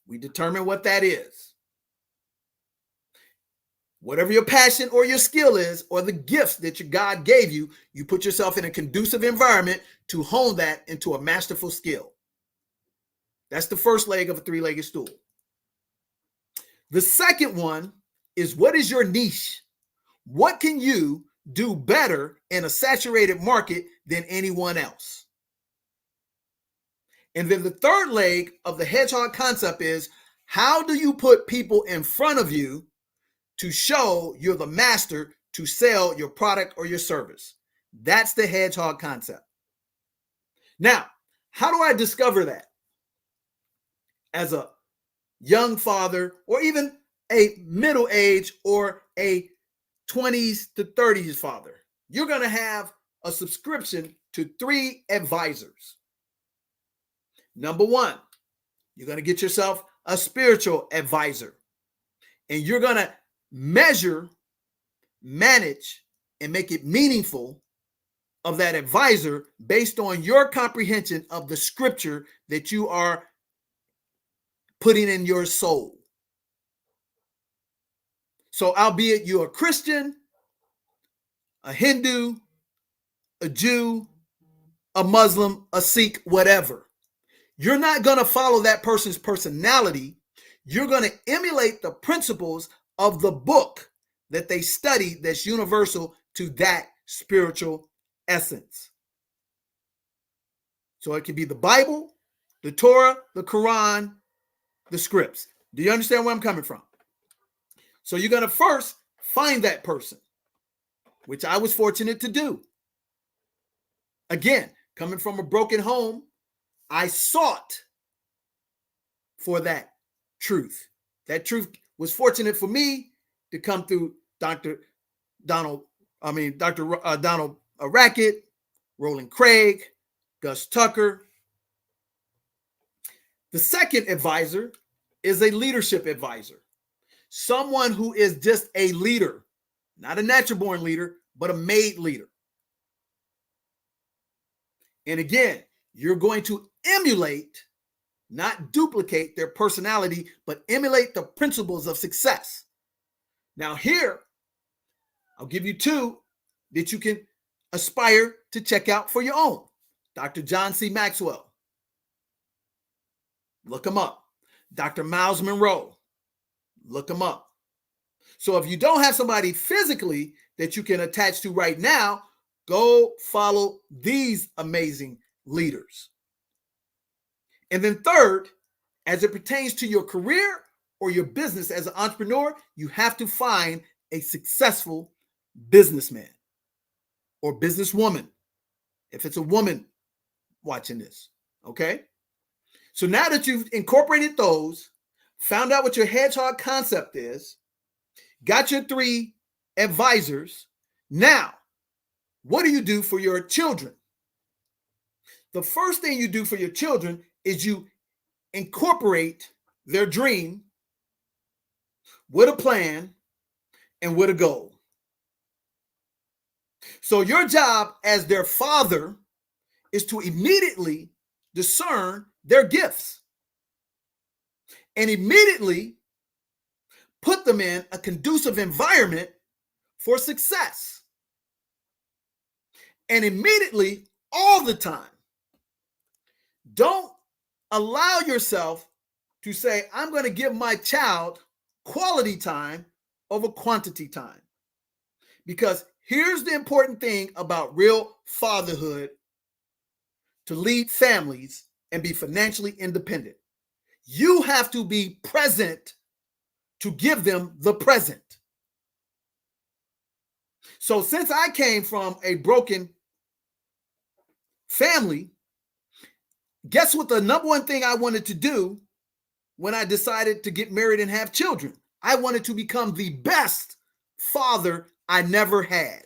We determine what that is. Whatever your passion or your skill is, or the gifts that your God gave you, you put yourself in a conducive environment to hone that into a masterful skill. That's the first leg of a 3-legged stool. The second one is, what is your niche? What can you do better in a saturated market than anyone else? And then the third leg of the hedgehog concept is, How do you put people in front of you to show you're the master to sell your product or your service? That's the hedgehog concept. Now, how do I discover that? As a young father, or even a middle age or a 20s to 30s father, you're going to have a subscription to 3 advisors. Number 1, you're going to get yourself a spiritual advisor, and you're going to measure, manage, and make it meaningful of that advisor based on your comprehension of the scripture that you are putting in your soul. So, albeit you're a Christian, a Hindu, a Jew, a Muslim, a Sikh, whatever, you're not going to follow that person's personality. You're going to emulate the principles of the book that they study that's universal to that spiritual essence. So it could be the Bible, the Torah, the Quran, the scripts. Do you understand where I'm coming from? So you're going to first find that person, which I was fortunate to do. Again, coming from a broken home, I sought for that truth. That truth was fortunate for me to come through Dr. Donald Rackett, Roland Craig, Gus Tucker. The second advisor is a leadership advisor, someone who is just a leader, not a natural born leader, but a made leader. And again, you're going to emulate, not duplicate their personality, but emulate the principles of success. Now here, I'll give you 2 that you can aspire to check out for your own. Dr. John C. Maxwell. Look him up. Dr. Miles Monroe. Look him up. So if you don't have somebody physically that you can attach to right now, go follow these amazing leaders. And then third, as it pertains to your career or your business as an entrepreneur, you have to find a successful businessman or businesswoman, if it's a woman watching this, okay? So now that you've incorporated those, found out what your hedgehog concept is, got your 3 advisors, now, what do you do for your children? The first thing you do for your children is you incorporate their dream with a plan and with a goal. So your job as their father is to immediately discern their gifts and immediately put them in a conducive environment for success. And immediately, all the time, don't allow yourself to say, I'm going to give my child quality time over quantity time. Because here's the important thing about real fatherhood: to lead families and be financially independent. You have to be present to give them the present. So since I came from a broken family, guess what the number one thing I wanted to do when I decided to get married and have children? I wanted to become the best father I never had.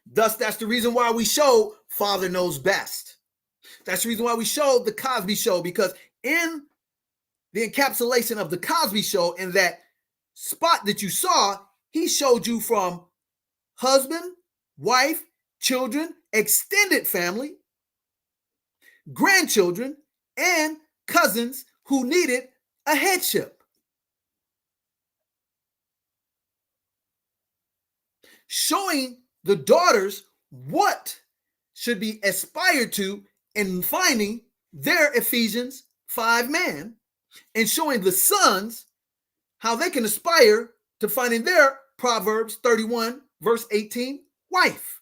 Thus, that's the reason why we show Father Knows Best. That's the reason why we showed The Cosby Show, because in the encapsulation of The Cosby Show, in that spot that you saw, he showed you from husband, wife, children, extended family, grandchildren, and cousins who needed a headship. Showing the daughters what should be aspired to in finding their Ephesians 5 man, and showing the sons how they can aspire to finding their Proverbs 31 verse 18 wife.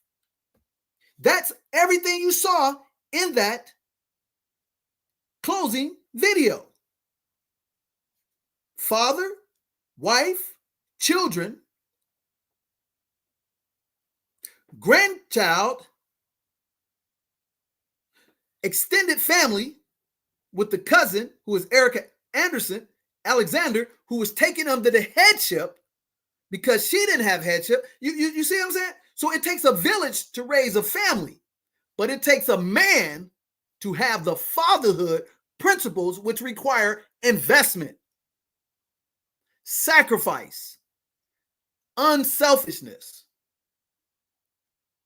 That's everything you saw in that closing video. father, wife, children, grandchild, extended family with the cousin, who is Erica Anderson, Alexander, who was taken under the headship because she didn't have headship. You see what I'm saying? So it takes a village to raise a family, but it takes a man to have the fatherhood principles, which require investment, sacrifice, unselfishness.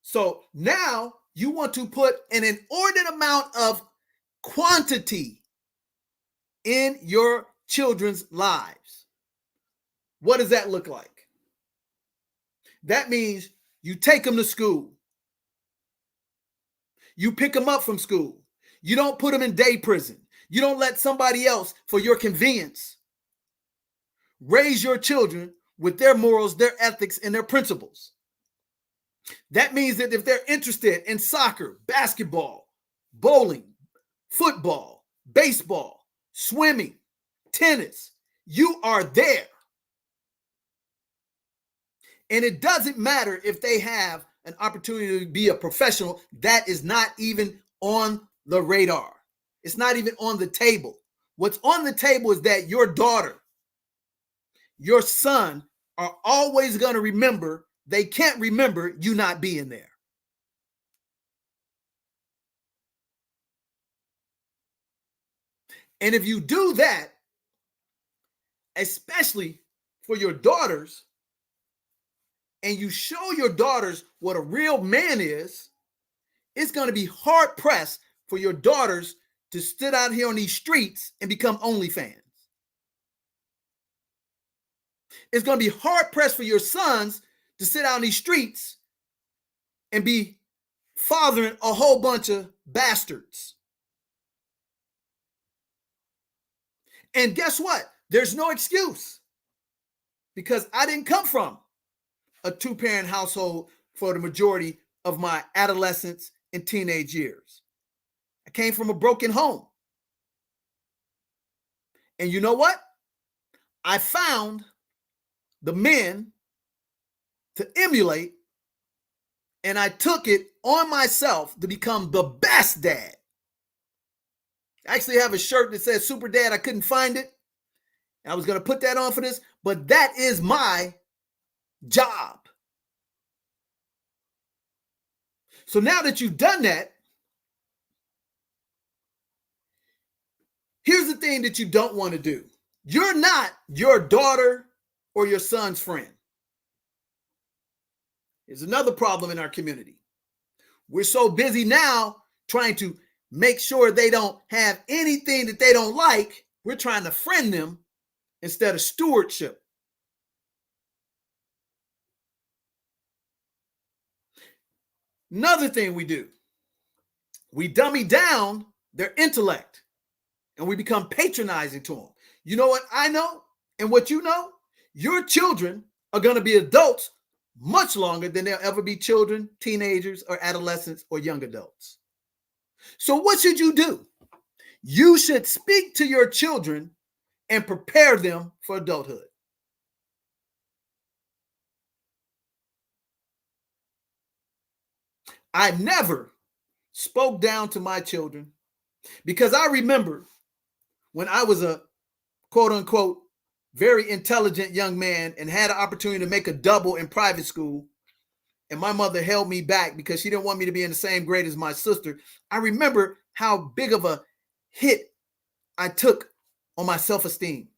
So now you want to put an inordinate amount of quantity in your children's lives. What does that look like? That means you take them to school. You pick them up from school. You don't put them in day prison. You don't let somebody else, for your convenience, raise your children with their morals, their ethics, and their principles. That means that if they're interested in soccer, basketball, bowling, football, baseball, swimming, tennis, you are there. And it doesn't matter if they have an opportunity to be a professional. That is not even on the radar. It's not even on the table. What's on the table is that your daughter, your son are always going to remember. They can't remember you not being there. And if you do that, especially for your daughters, and you show your daughters what a real man is, it's going to be hard pressed for your daughters to sit out here on these streets and become OnlyFans. It's going to be hard pressed for your sons to sit out on these streets and be fathering a whole bunch of bastards. And guess what? There's no excuse, because I didn't come from a two-parent household for the majority of my adolescence and teenage years. I came from a broken home. And you know what? I found the men to emulate, and I took it on myself to become the best dad. I actually have a shirt that says Super Dad. I couldn't find it. I was going to put that on for this, but that is my job. So now that you've done that, here's the thing that you don't want to do. You're not your daughter or your son's friend. There's another problem in our community. We're so busy now trying to make sure they don't have anything that they don't like. We're trying to friend them instead of stewardship. Another thing we do, we dummy down their intellect and we become patronizing to them. You know what I know and what you know? Your children are going to be adults much longer than they'll ever be children, teenagers, or adolescents, or young adults. So what should you do? You should speak to your children and prepare them for adulthood. I never spoke down to my children, because I remember when I was a quote unquote very intelligent young man and had an opportunity to make a double in private school, and my mother held me back because she didn't want me to be in the same grade as my sister. I remember how big of a hit I took on my self-esteem.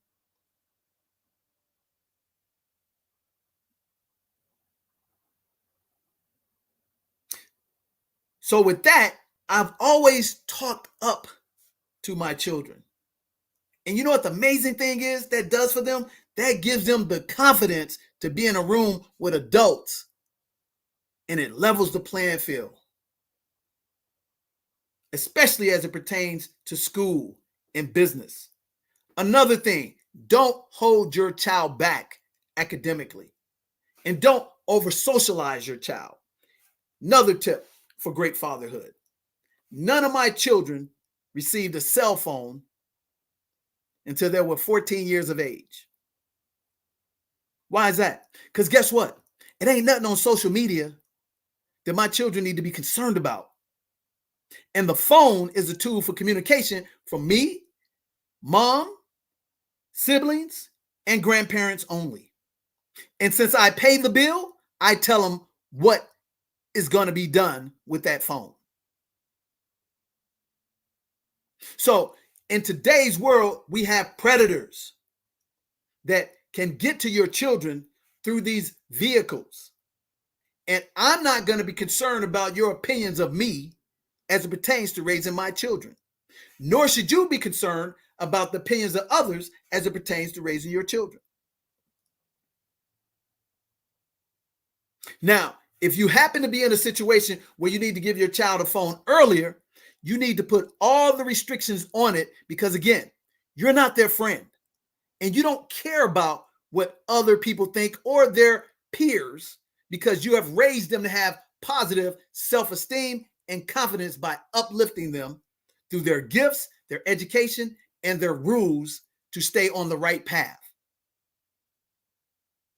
So with that, I've always talked up to my children. And you know what the amazing thing is that does for them? That gives them the confidence to be in a room with adults, and it levels the playing field, especially as it pertains to school and business. Another thing, don't hold your child back academically, and don't over socialize your child. Another tip for great fatherhood. None of my children received a cell phone until they were 14 years of age. Why is that? Because guess what? It ain't nothing on social media that my children need to be concerned about. And the phone is a tool for communication from me, mom, siblings, and grandparents only. And since I pay the bill, I tell them what is going to be done with that phone. So in today's world, we have predators that can get to your children through these vehicles. And I'm not going to be concerned about your opinions of me as it pertains to raising my children. Nor should you be concerned about the opinions of others as it pertains to raising your children. Now, if you happen to be in a situation where you need to give your child a phone earlier, you need to put all the restrictions on it because, again, you're not their friend and you don't care about what other people think or their peers because you have raised them to have positive self-esteem and confidence by uplifting them through their gifts, their education, and their rules to stay on the right path.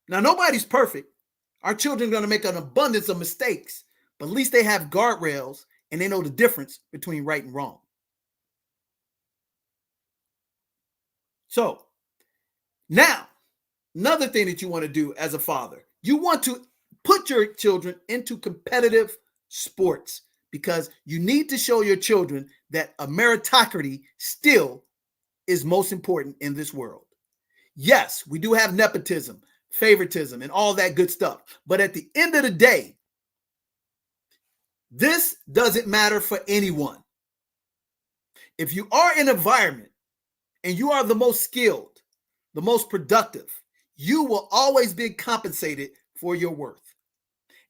Now, nobody's perfect. Our children are going to make an abundance of mistakes, but at least they have guardrails and they know the difference between right and wrong. So now, another thing that you want to do as a father, you want to put your children into competitive sports because you need to show your children that a meritocracy still is most important in this world. Yes, we do have nepotism, favoritism, and all that good stuff. But at the end of the day, this doesn't matter for anyone. If you are in an environment and you are the most skilled, the most productive, you will always be compensated for your worth.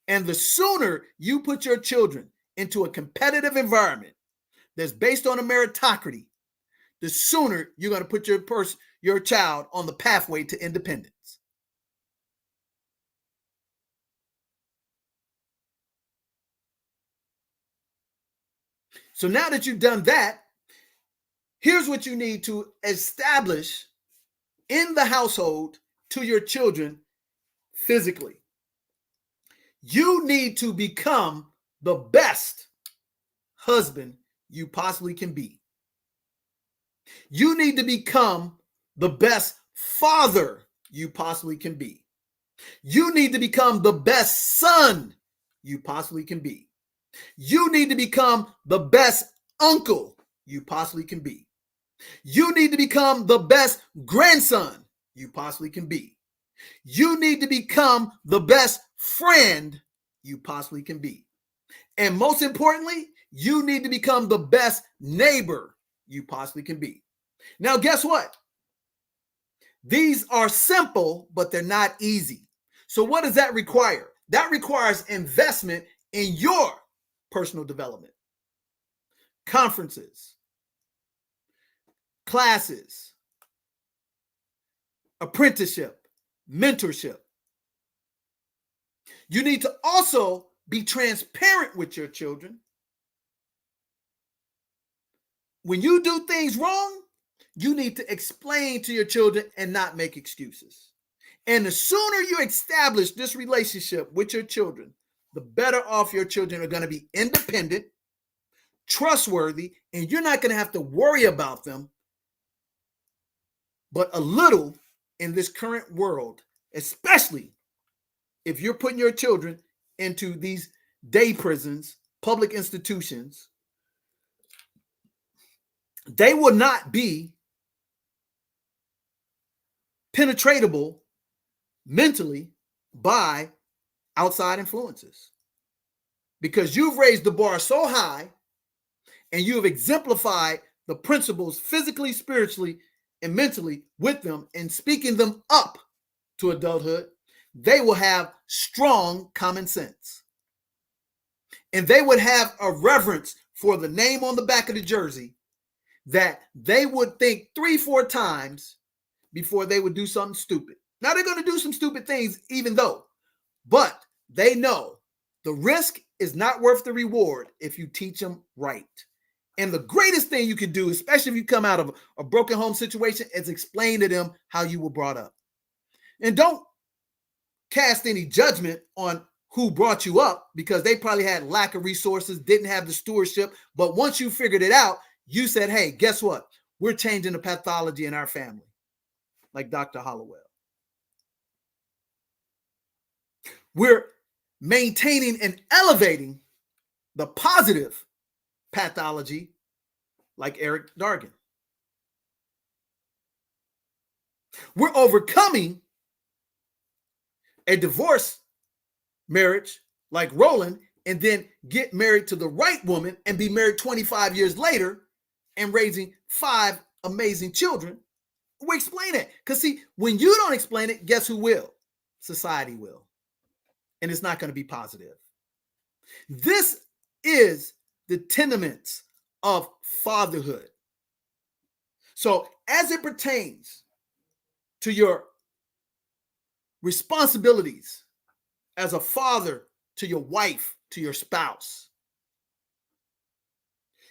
And the sooner you put your children into a competitive environment that's based on a meritocracy, the sooner you're going to put your child on the pathway to independence. So now that you've done that, here's what you need to establish in the household to your children physically. You need to become the best husband you possibly can be. You need to become the best father you possibly can be. You need to become the best son you possibly can be. You need to become the best uncle you possibly can be. You need to become the best grandson you possibly can be. You need to become the best friend you possibly can be. And most importantly, you need to become the best neighbor you possibly can be. Now, guess what? These are simple, but they're not easy. So what does that require? That requires investment in your personal development, conferences, classes, apprenticeship, mentorship. You need to also be transparent with your children. When you do things wrong, you need to explain to your children and not make excuses. And the sooner you establish this relationship with your children, the better off your children are going to be independent, trustworthy, and you're not going to have to worry about them. But a little in this current world, especially if you're putting your children into these day prisons, public institutions, they will not be penetratable mentally by outside influences because you've raised the bar so high and you have exemplified the principles physically, spiritually, and mentally with them and speaking them up to adulthood. They will have strong common sense and they would have a reverence for the name on the back of the jersey that they would think 3-4 times before they would do something stupid. Now they're going to do some stupid things even though, but they know the risk is not worth the reward if you teach them right. And the greatest thing you can do, especially if you come out of a broken home situation, is explain to them how you were brought up. And don't cast any judgment on who brought you up because they probably had lack of resources, didn't have the stewardship. But once you figured it out, you said, hey, guess what? We're changing the pathology in our family, like Dr. Hollowell. We're maintaining and elevating the positive pathology, like Eric Dargan. We're overcoming a divorce marriage like Roland and then get married to the right woman and be married 25 years later and raising 5 amazing children. We explain it. Because see, when you don't explain it, guess who will? Society will. And it's not going to be positive. This is the tenements of fatherhood. So as it pertains to your responsibilities as a father to your wife, to your spouse,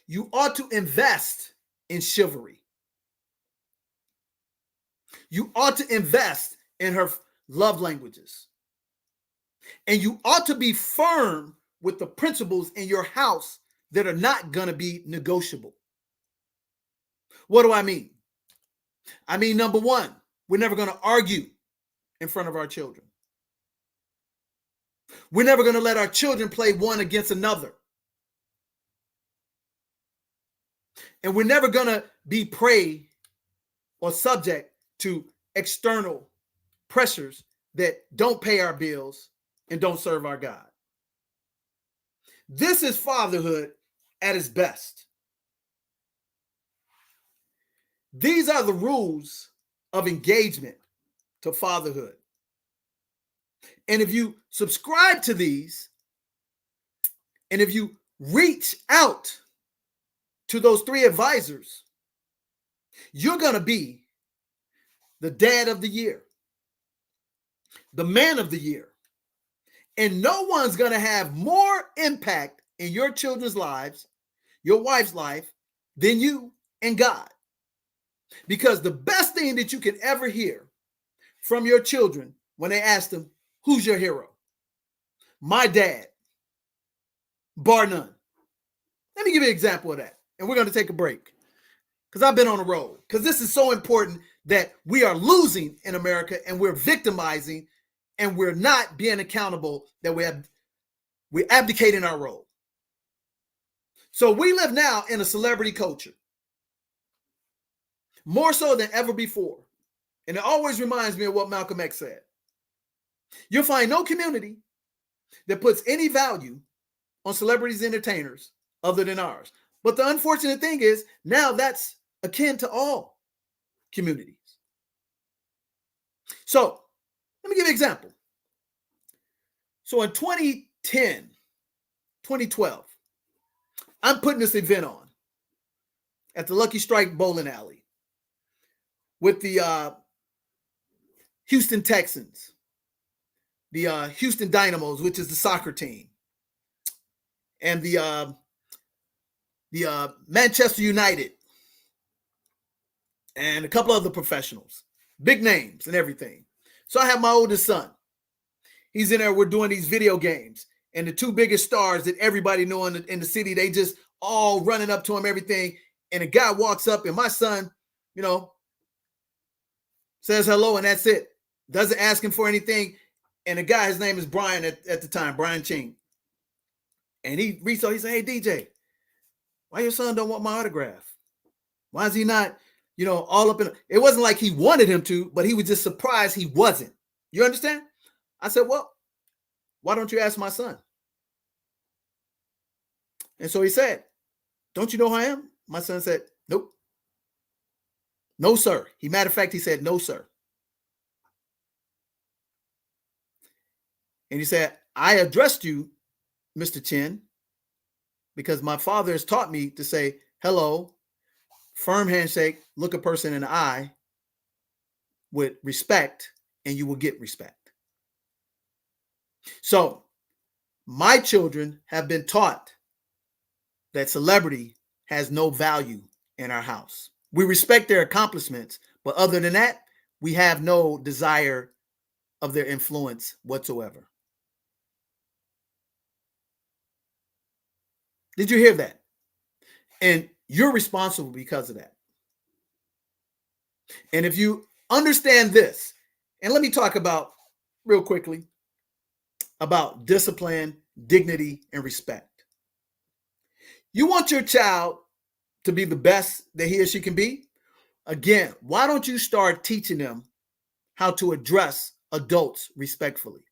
you ought to invest in chivalry. You ought to invest in her love languages. And you ought to be firm with the principles in your house that are not going to be negotiable. What do I mean? I mean, number one, we're never going to argue in front of our children. We're never going to let our children play one against another. And we're never going to be prey or subject to external pressures that don't pay our bills and don't serve our God. This is fatherhood at its best. These are the rules of engagement to fatherhood. And if you subscribe to these, and if you reach out to those 3 advisors, you're going to be the dad of the year, the man of the year. And no one's going to have more impact in your children's lives, your wife's life, than you and God. Because the best thing that you can ever hear from your children when they ask them, who's your hero? My dad, bar none. Let me give you an example of that. And we're going to take a break because I've been on the road. Because this is so important that we are losing in America and we're victimizing and we're not being accountable, that we're abdicating our role. So we live now in a celebrity culture, more so than ever before. And it always reminds me of what Malcolm X said. You'll find no community that puts any value on celebrities and entertainers other than ours. But the unfortunate thing is now that's akin to all communities. So let me give you an example. So in 2010, 2012, I'm putting this event on at the Lucky Strike Bowling Alley with the Houston Texans, the Houston Dynamos, which is the soccer team, and the Manchester United, and a couple other professionals, big names and everything. So I have my oldest son. He's in there. We're doing these video games. And the 2 biggest stars that everybody know in the city, they just all running up to him, everything. And a guy walks up and my son, says hello and that's it. Doesn't ask him for anything. And the guy, his name is Brian at the time, Brian Ching. And he reached out, he said, hey, DJ, why your son don't want my autograph? Why is he not, all up in it? It wasn't like he wanted him to, but he was just surprised he wasn't. You understand? I said, well, why don't you ask my son? And so he said, don't you know who I am? My son said, nope. No, sir. Matter of fact, he said, no, sir. And he said, I addressed you, Mr. Chin, because my father has taught me to say hello, firm handshake, look a person in the eye with respect, and you will get respect. So my children have been taught that celebrity has no value in our house. We respect their accomplishments, but other than that, we have no desire of their influence whatsoever. Did you hear that? And you're responsible because of that. And if you understand this, and let me talk about real quickly about discipline, dignity, and respect. You want your child to be the best that he or she can be? Again, why don't you start teaching them how to address adults respectfully?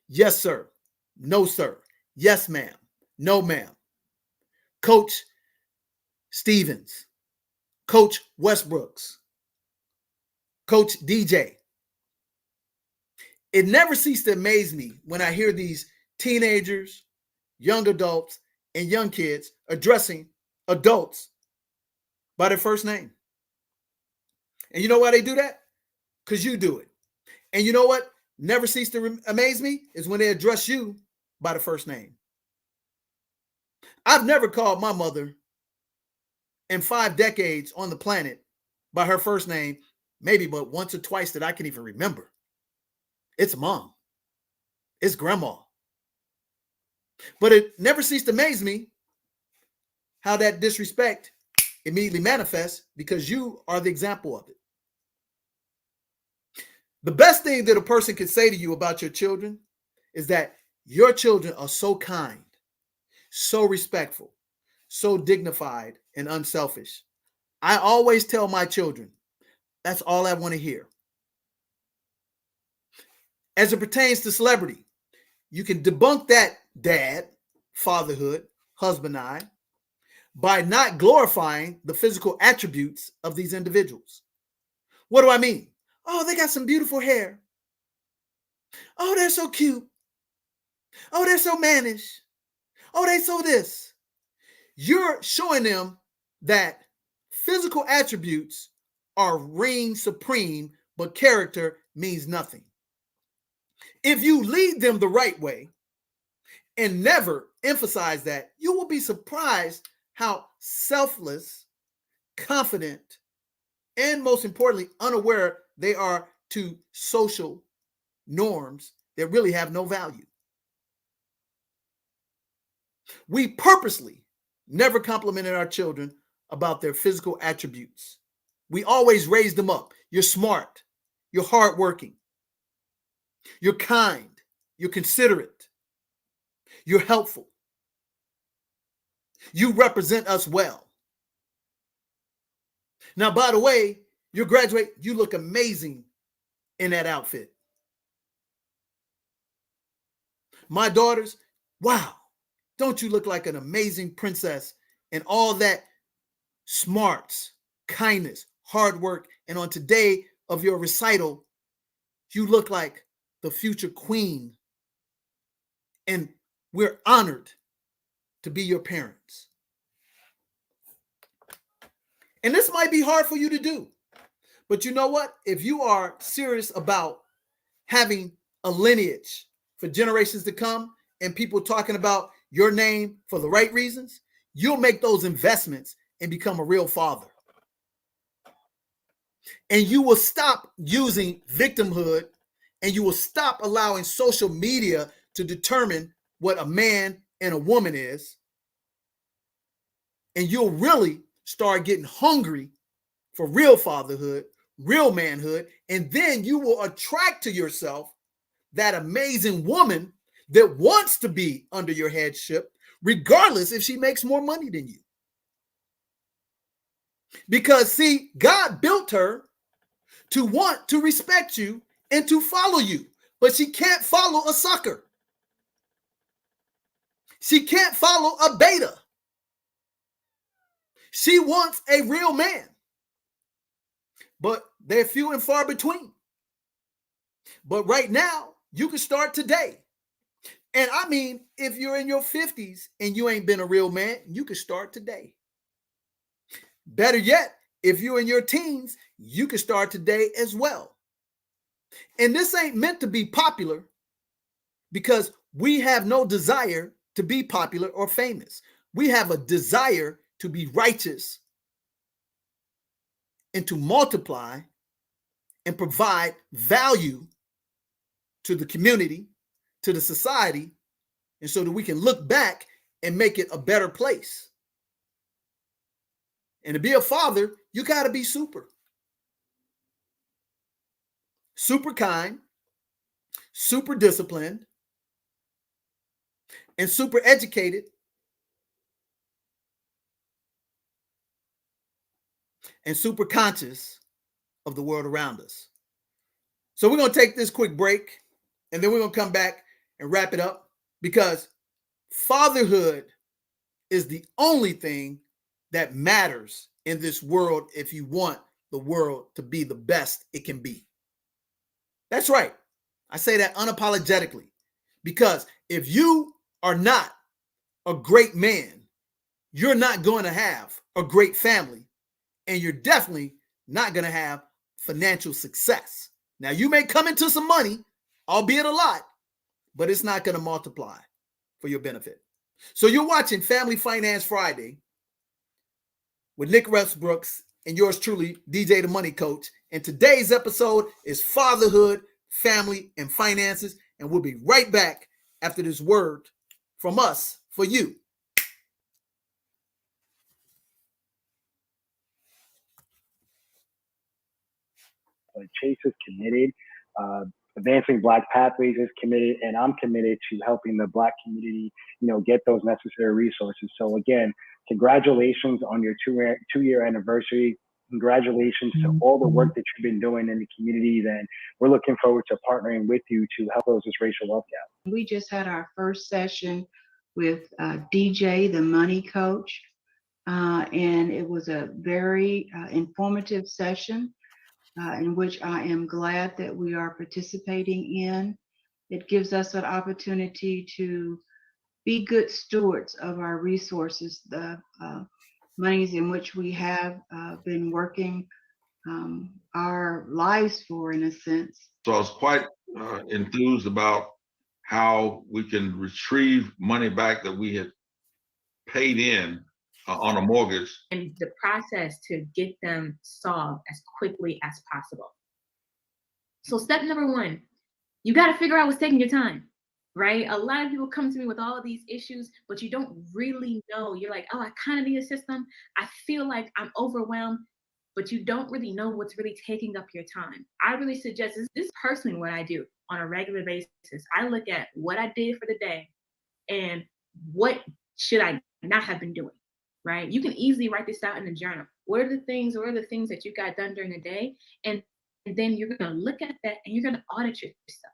Yes, sir. No, sir. Yes, ma'am. No, ma'am. Coach Stevens, Coach Westbrooks, Coach DJ. It never ceases to amaze me when I hear these teenagers, young adults, and young kids addressing adults by their first name. And you know why they do that? Because you do it. And you know what never ceases to amaze me is when they address you by the first name. I've never called my mother in 5 decades on the planet by her first name, maybe but once or twice that I can even remember. It's mom. It's grandma. But it never ceased to amaze me how that disrespect immediately manifests because you are the example of it. The best thing that a person can say to you about your children is that your children are so kind, so respectful, so dignified, and unselfish. I always tell my children, that's all I want to hear. As it pertains to celebrity, you can debunk that dad, fatherhood, husband I, by not glorifying the physical attributes of these individuals. What do I mean? Oh, they got some beautiful hair. Oh, they're so cute. Oh, they're so mannish. Oh, they so this. You're showing them that physical attributes are reign supreme, but character means nothing. If you lead them the right way and never emphasize that, you will be surprised how selfless, confident, and most importantly, unaware they are to social norms that really have no value. We purposely never complimented our children about their physical attributes. We always raised them up. You're smart. You're hardworking. You're kind. You're considerate. You're helpful. You represent us well. Now, by the way, you graduate, you look amazing in that outfit. My daughters, wow, don't you look like an amazing princess and all that smarts, kindness, hard work. And on today of your recital, you look like the future queen. And we're honored to be your parents. And this might be hard for you to do. But you know what? If you are serious about having a lineage for generations to come and people talking about your name for the right reasons, you'll make those investments and become a real father. And you will stop using victimhood and you will stop allowing social media to determine what a man and a woman is. And you'll really start getting hungry for real fatherhood, real manhood, and then you will attract to yourself that amazing woman that wants to be under your headship, regardless if she makes more money than you. Because, see, God built her to want to respect you and to follow you, but she can't follow a sucker. She can't follow a beta. She wants a real man, but they're few and far between. But right now, you can start today. And I mean, if you're in your 50s and you ain't been a real man, you can start today. Better yet, if you're in your teens, you can start today as well. And this ain't meant to be popular because we have no desire to be popular or famous. We have a desire to be righteous and to multiply and provide value to the community, to the society, and so that we can look back and make it a better place. And to be a father, you got to be super kind, super disciplined, and super educated, and super conscious of the world around us. So we're going to take this quick break, and then we're going to come back and wrap it up, because fatherhood is the only thing that matters in this world if you want the world to be the best it can be. That's right. I say that unapologetically, because if you are not a great man, you're not going to have a great family, and you're definitely not going to have financial success. Now, you may come into some money, albeit a lot, but it's not going to multiply for your benefit. So you're watching Family Finance Friday with Nick Westbrooks and yours truly, DJ the Money Coach. And today's episode is Fatherhood, Family, and Finances. And we'll be right back after this word from us for you. Chase is committed. Advancing Black Pathways is committed, and I'm committed to helping the Black community, get those necessary resources. So again, congratulations on your two-year anniversary. Congratulations to all the work that you've been doing in the communities, and we're looking forward to partnering with you to help close this racial wealth gap. We just had our first session with DJ, the Money Coach, and it was a very informative session in which I am glad that we are participating in. It gives us an opportunity to be good stewards of our resources, the monies in which we have been working our lives for, in a sense. So I was quite enthused about how we can retrieve money back that we had paid in on a mortgage. And the process to get them solved as quickly as possible. So step number one, you got to figure out what's taking your time, right? A lot of people come to me with all of these issues, but you don't really know. You're like, oh, I kind of need a system. I feel like I'm overwhelmed, but you don't really know what's really taking up your time. I really suggest this is personally what I do on a regular basis. I look at what I did for the day and what should I not have been doing, right? You can easily write this out in a journal. What are the things that you got done during the day? And then you're going to look at that and you're going to audit yourself.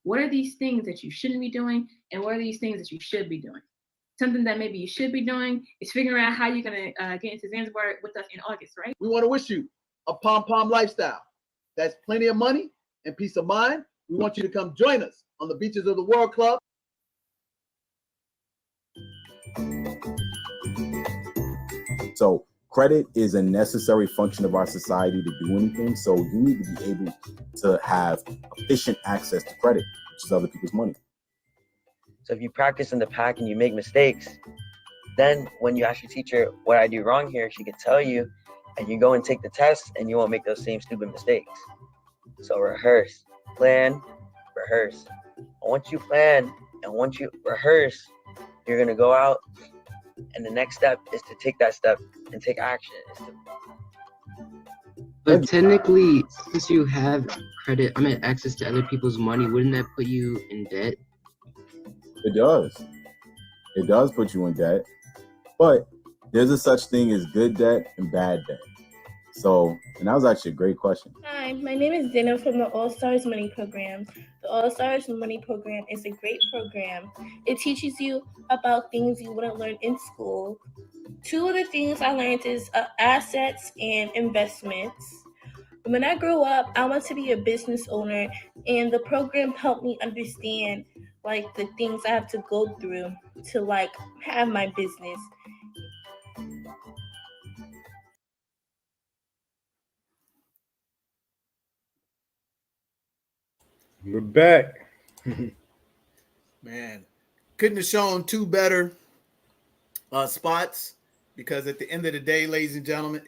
What are these things that you shouldn't be doing? And what are these things that you should be doing? Something that maybe you should be doing is figuring out how you're going to get into Zanzibar with us in August, right? We want to wish you a pom-pom lifestyle. That's plenty of money and peace of mind. We want you to come join us on the beaches of the World Club. So credit is a necessary function of our society to do anything. So you need to be able to have efficient access to credit, which is other people's money. So if you practice in the pack and you make mistakes, then when you ask your teacher, what I do wrong here, she can tell you, and you go and take the test and you won't make those same stupid mistakes. So rehearse, plan, rehearse. And once you plan and once you rehearse, you're going to go out, and the next step is to take that step and take action. But technically, since you have access to other people's money, wouldn't that put you in debt? It does. It does put you in debt. But there's a such thing as good debt and bad debt. So, and that was actually a great question. Hi, my name is Dana from the All Stars Money Program. The All Stars Money Program is a great program. It teaches you about things you wouldn't learn in school. Two of the things I learned is assets and investments. When I grew up, I wanted to be a business owner, and the program helped me understand the things I have to go through to have my business. We're back. Man, couldn't have shown two better spots, because at the end of the day, ladies and gentlemen,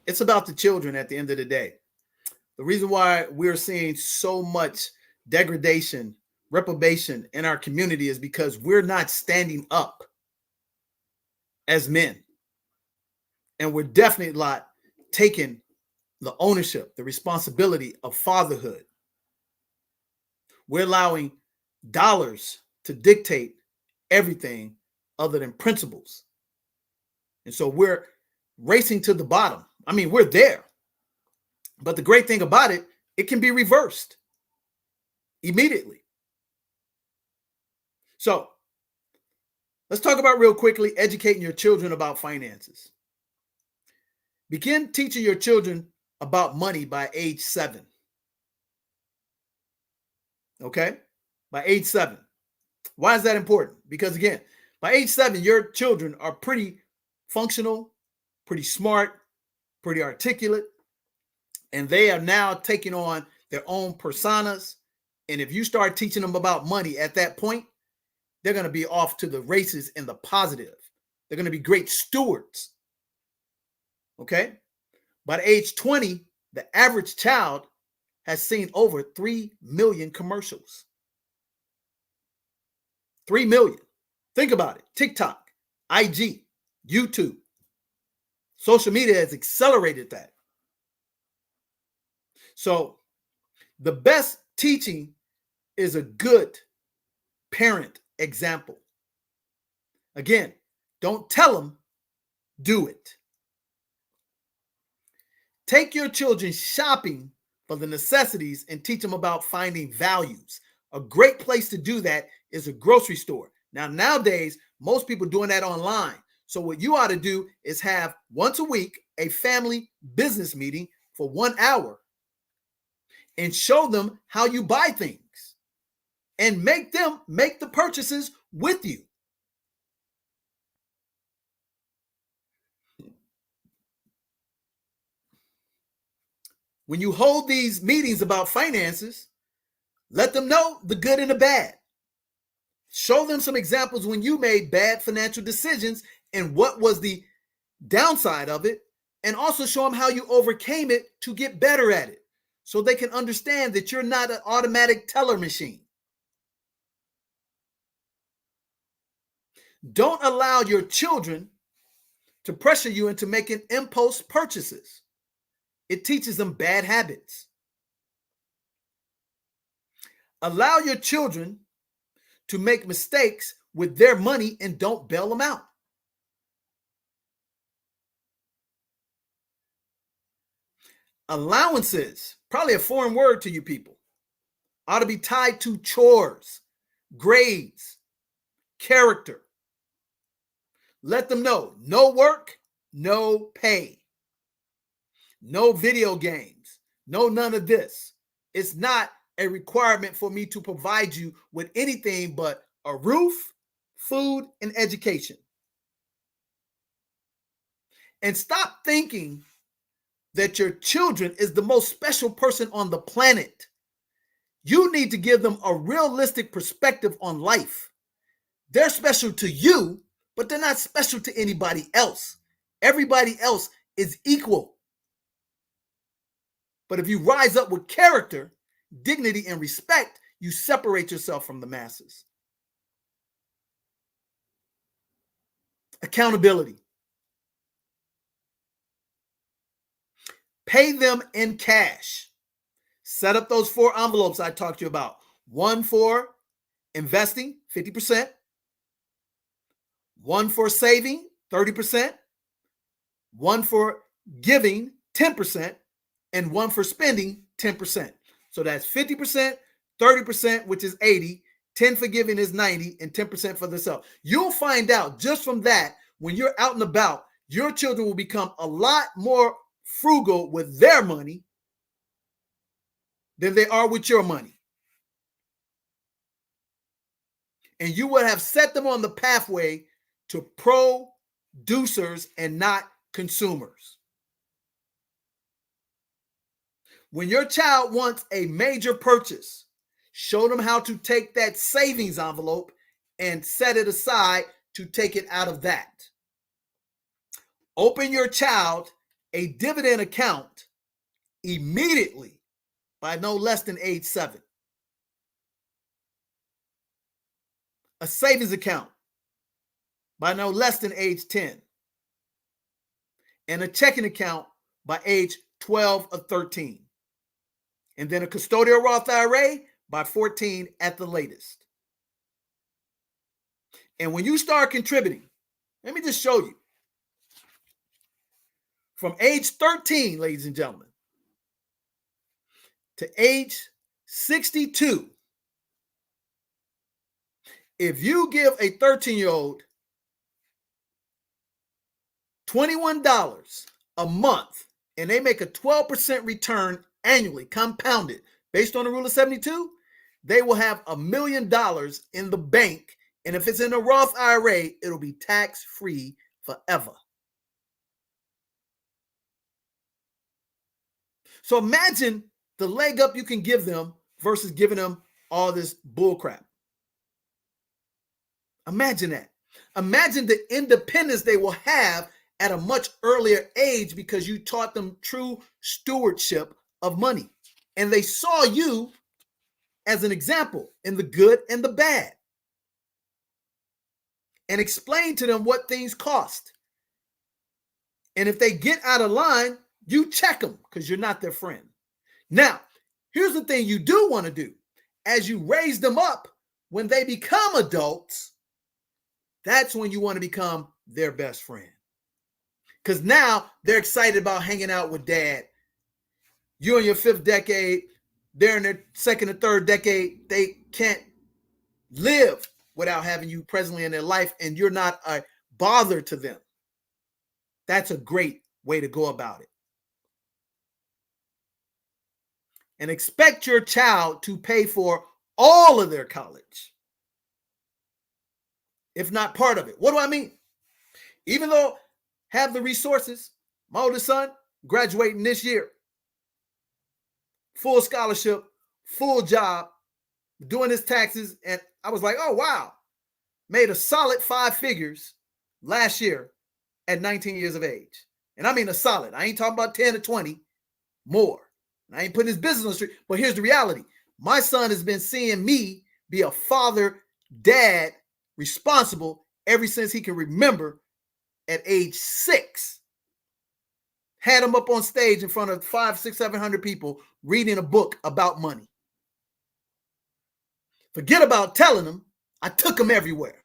it's about the children at the end of the day. The reason why we're seeing so much degradation, reprobation in our community is because we're not standing up as men. And we're definitely not taking the ownership, the responsibility of fatherhood. We're allowing dollars to dictate everything other than principles. And so we're racing to the bottom. I mean, we're there. But the great thing about it, it can be reversed immediately. So let's talk about real quickly educating your children about finances. Begin teaching your children about money by age 7. Okay? By age 7. Why is that important? Because again, by age 7, your children are pretty functional, pretty smart, pretty articulate, and they are now taking on their own personas. And if you start teaching them about money at that point, they're going to be off to the races in the positive. They're going to be great stewards. Okay? By age 20, the average child has seen over 3 million commercials. 3 million. Think about it. TikTok, IG, YouTube. Social media has accelerated that. So the best teaching is a good parent example. Again, don't tell them, do it. Take your children shopping for the necessities and teach them about finding values. A great place to do that is a grocery store. Now, nowadays, most people doing that online. So what you ought to do is have once a week a family business meeting for 1 hour and show them how you buy things and make them make the purchases with you. When you hold these meetings about finances, let them know the good and the bad. Show them some examples when you made bad financial decisions and what was the downside of it, and also show them how you overcame it to get better at it so they can understand that you're not an automatic teller machine. Don't allow your children to pressure you into making impulse purchases. It teaches them bad habits. Allow your children to make mistakes with their money and don't bail them out. Allowances, probably a foreign word to you people, ought to be tied to chores, grades, character. Let them know, no work, no pay. No video games, no none of this. It's not a requirement for me to provide you with anything but a roof, food, and education. And stop thinking that your children is the most special person on the planet. You need to give them a realistic perspective on life. They're special to you, but they're not special to anybody else. Everybody else is equal. But if you rise up with character, dignity, and respect, you separate yourself from the masses. Accountability. Pay them in cash. Set up those 4 envelopes I talked to you about. One for investing, 50%. One for saving, 30%. One for giving, 10%. And one for spending, 10%. So that's 50%, 30%, which is 80, 10 for giving is 90, and 10% for the self. You'll find out just from that, when you're out and about, your children will become a lot more frugal with their money than they are with your money. And you would have set them on the pathway to producers and not consumers. When your child wants a major purchase, show them how to take that savings envelope and set it aside to take it out of that. Open your child a dividend account immediately by no less than age 7. A savings account by no less than age 10. And a checking account by age 12 or 13. And then a custodial Roth IRA by 14 at the latest. And when you start contributing, let me just show you. From age 13, ladies and gentlemen, to age 62, if you give a 13-year-old $21 a month and they make a 12% return annually, compounded, based on the rule of 72, they will have $1 million in the bank. And if it's in a Roth IRA, it'll be tax-free forever. So imagine the leg up you can give them versus giving them all this bull crap. Imagine that. Imagine the independence they will have at a much earlier age because you taught them true stewardship of money. And they saw you as an example in the good and the bad. And explain to them what things cost. And if they get out of line, you check them because you're not their friend. Now, here's the thing you do want to do. As you raise them up, when they become adults, that's when you want to become their best friend. Because now they're excited about hanging out with dad. You're in your 5th decade. They're in their 2nd or 3rd decade. They can't live without having you presently in their life, and you're not a bother to them. That's a great way to go about it. And expect your child to pay for all of their college, if not part of it. What do I mean? Even though have the resources, my oldest son graduating this year, full scholarship, full job, doing his taxes, and I was like, oh wow, made a solid 5 figures last year at 19 years of age. And I mean a solid. I ain't talking about 10 or 20 more. I ain't putting his business on the street. But here's the reality. My son has been seeing me be a father, dad, responsible ever since he can remember at age 6. Had him up on stage in front of 500, 600, 700 people reading a book about money. Forget about telling him. I took him everywhere.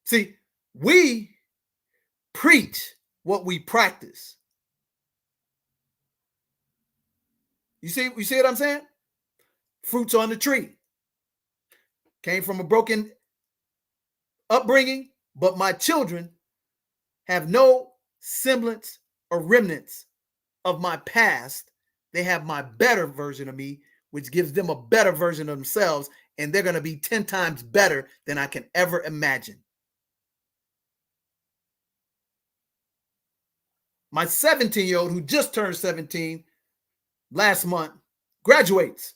See, we preach what we practice. You see what I'm saying? Fruits on the tree. Came from a broken upbringing, but my children have no semblance or remnants of my past. They have my better version of me, which gives them a better version of themselves, and they're going to be 10 times better than I can ever imagine. My 17-year-old, who just turned 17 last month, graduates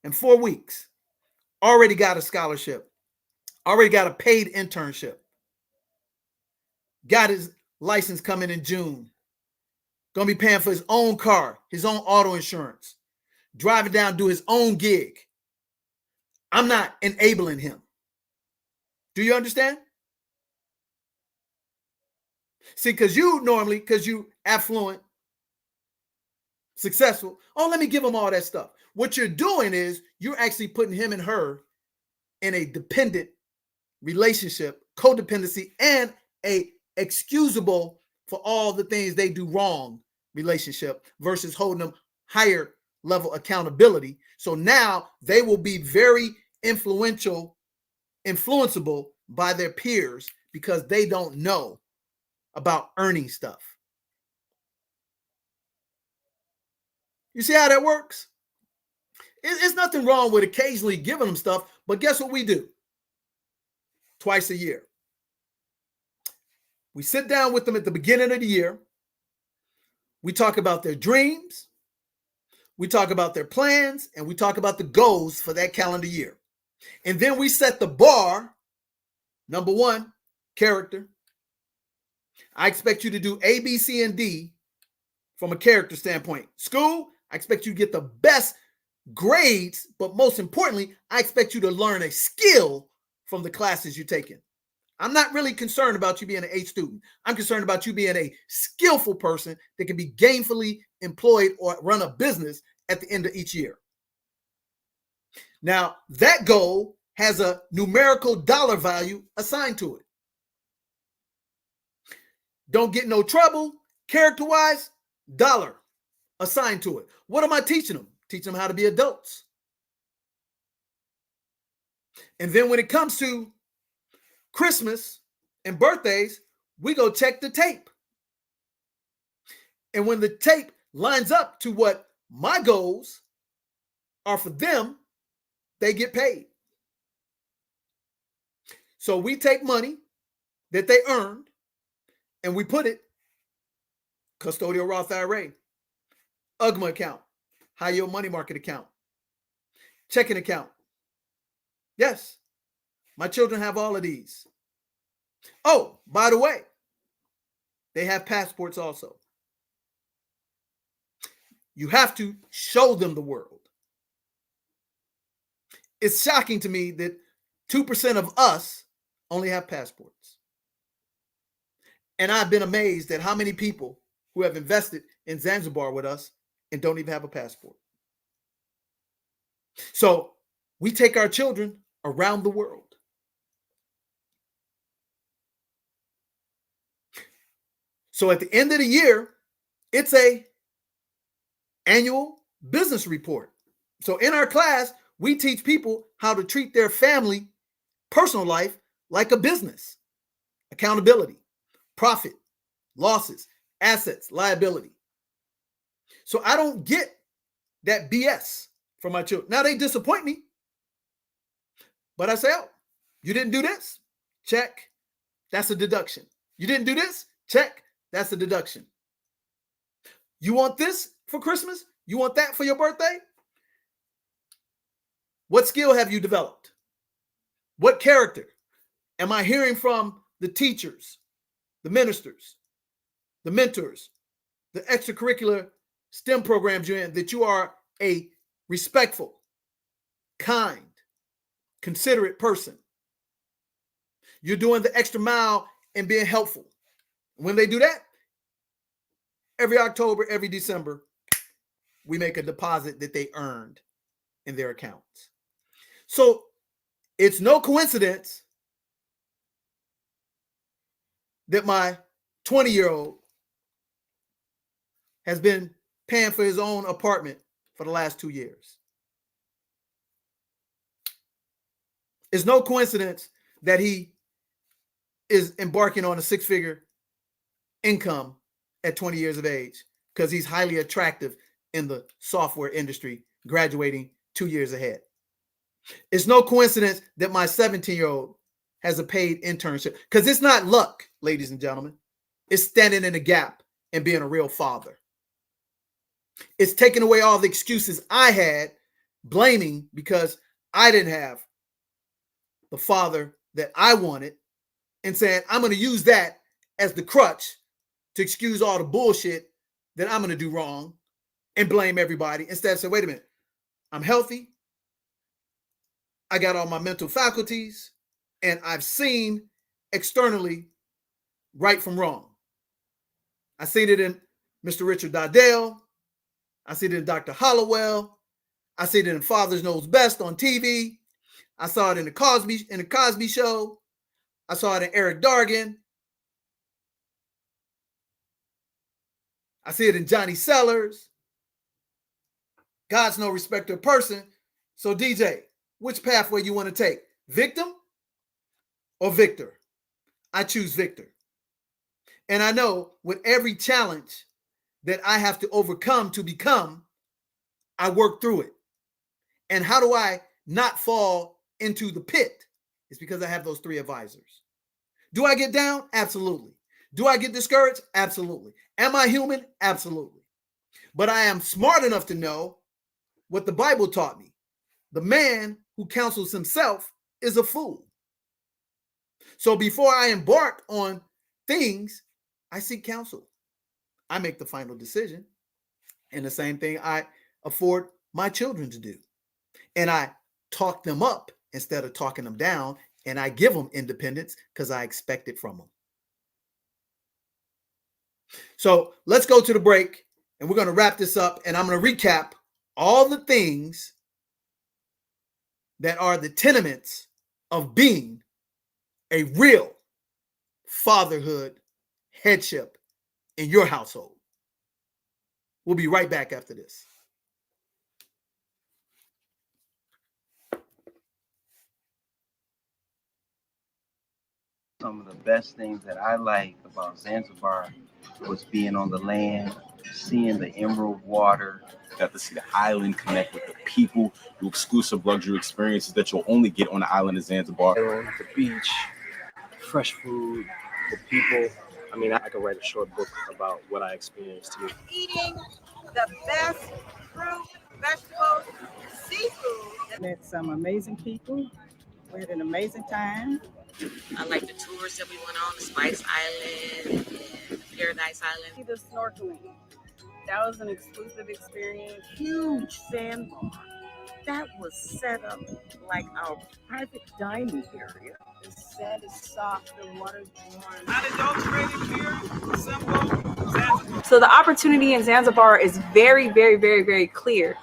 in 4 weeks, already got a scholarship, already got a paid internship, got his license coming in June, going to be paying for his own car, his own auto insurance, driving down, do his own gig. I'm not enabling him. Do you understand? See, because you affluent, successful, oh, let me give him all that stuff. What you're doing is you're actually putting him and her in a dependent relationship, codependency, and a excusable for all the things they do wrong relationship versus holding them higher level accountability. So now they will be very influenceable by their peers because they don't know about earning stuff. You see how that works? It's nothing wrong with occasionally giving them stuff, but guess what we do? Twice a year. We sit down with them at the beginning of the year. We talk about their dreams. We talk about their plans, and we talk about the goals for that calendar year. And then we set the bar. Number 1, character. I expect you to do A, B, C, and D from a character standpoint. School, I expect you to get the best grades, but most importantly, I expect you to learn a skill from the classes you're taking. I'm not really concerned about you being an A student. I'm concerned about you being a skillful person that can be gainfully employed or run a business at the end of each year. Now, that goal has a numerical dollar value assigned to it. Don't get no trouble, character-wise, dollar assigned to it. What am I teaching them? Teaching them how to be adults. And then when it comes to Christmas and birthdays, we go check the tape. And when the tape lines up to what my goals are for them, they get paid. So we take money that they earned and we put it custodial Roth IRA, UGMA account, high yield money market account, checking account. Yes, my children have all of these. Oh, by the way, they have passports also. You have to show them the world. It's shocking to me that 2% of us only have passports. And I've been amazed at how many people who have invested in Zanzibar with us and don't even have a passport. So we take our children around the world. So at the end of the year, it's a annual business report. So in our class, we teach people how to treat their family, personal life like a business. Accountability, profit, losses, assets, liability. So I don't get that BS from my children. Now they disappoint me, but I say, oh, you didn't do this? Check. That's a deduction. You didn't do this? Check. That's a deduction. You want this for Christmas? You want that for your birthday? What skill have you developed? What character am I hearing from the teachers, the ministers, the mentors, the extracurricular STEM programs you're in, that you are a respectful, kind, considerate person? You're doing the extra mile and being helpful. When they do that, every October, every December, we make a deposit that they earned in their accounts. So it's no coincidence that my 20-year-old has been paying for his own apartment for the last 2 years. It's no coincidence that he is embarking on a six-figure income at 20 years of age, because he's highly attractive in the software industry, graduating 2 years ahead. It's no coincidence that my 17-year-old has a paid internship, because it's not luck, ladies and gentlemen. It's standing in the gap and being a real father. It's taking away all the excuses I had, blaming because I didn't have the father that I wanted, and saying, I'm going to use that as the crutch to excuse all the bullshit that I'm going to do wrong and blame everybody, instead of saying, wait a minute, I'm healthy, I got all my mental faculties, and I've seen externally right from wrong. I seen it in Mr. Richard Dodell. I see it in Dr. Hollowell. I see it in Fathers Knows Best on TV. I saw it in the Cosby Show. I saw it in Eric Dargan. I see it in Johnny Sellers. God's no respecter of person. So DJ, which pathway you want to take? Victim or victor? I choose victor. And I know with every challenge that I have to overcome to become, I work through it. And how do I not fall into the pit? It's because I have those three advisors. Do I get down? Absolutely. Do I get discouraged? Absolutely. Am I human? Absolutely. But I am smart enough to know what the Bible taught me. The man who counsels himself is a fool. So before I embark on things, I seek counsel. I make the final decision. And the same thing I afford my children to do. And I talk them up instead of talking them down. And I give them independence because I expect it from them. So let's go to the break, and we're going to wrap this up. And I'm going to recap all the things that are the tenements of being a real fatherhood headship in your household. We'll be right back after this. Some of the best things that I like about Zanzibar was being on the land, seeing the emerald water. Got to see the island, connect with the people, do exclusive luxury experiences that you'll only get on the island of Zanzibar. The beach, fresh food, the people. I mean, I could write a short book about what I experienced here. Eating the best fruit, vegetables, seafood. Met some amazing people. We had an amazing time. I like the tours that we went on, the Spice Island and Paradise Island. The snorkeling. That was an exclusive experience. Huge sandbar. That was set up like our private dining area. The sand is soft, the water is warm. Unadulterated, pure, simple, Zanzibar. So the opportunity in Zanzibar is very, very, very, very clear.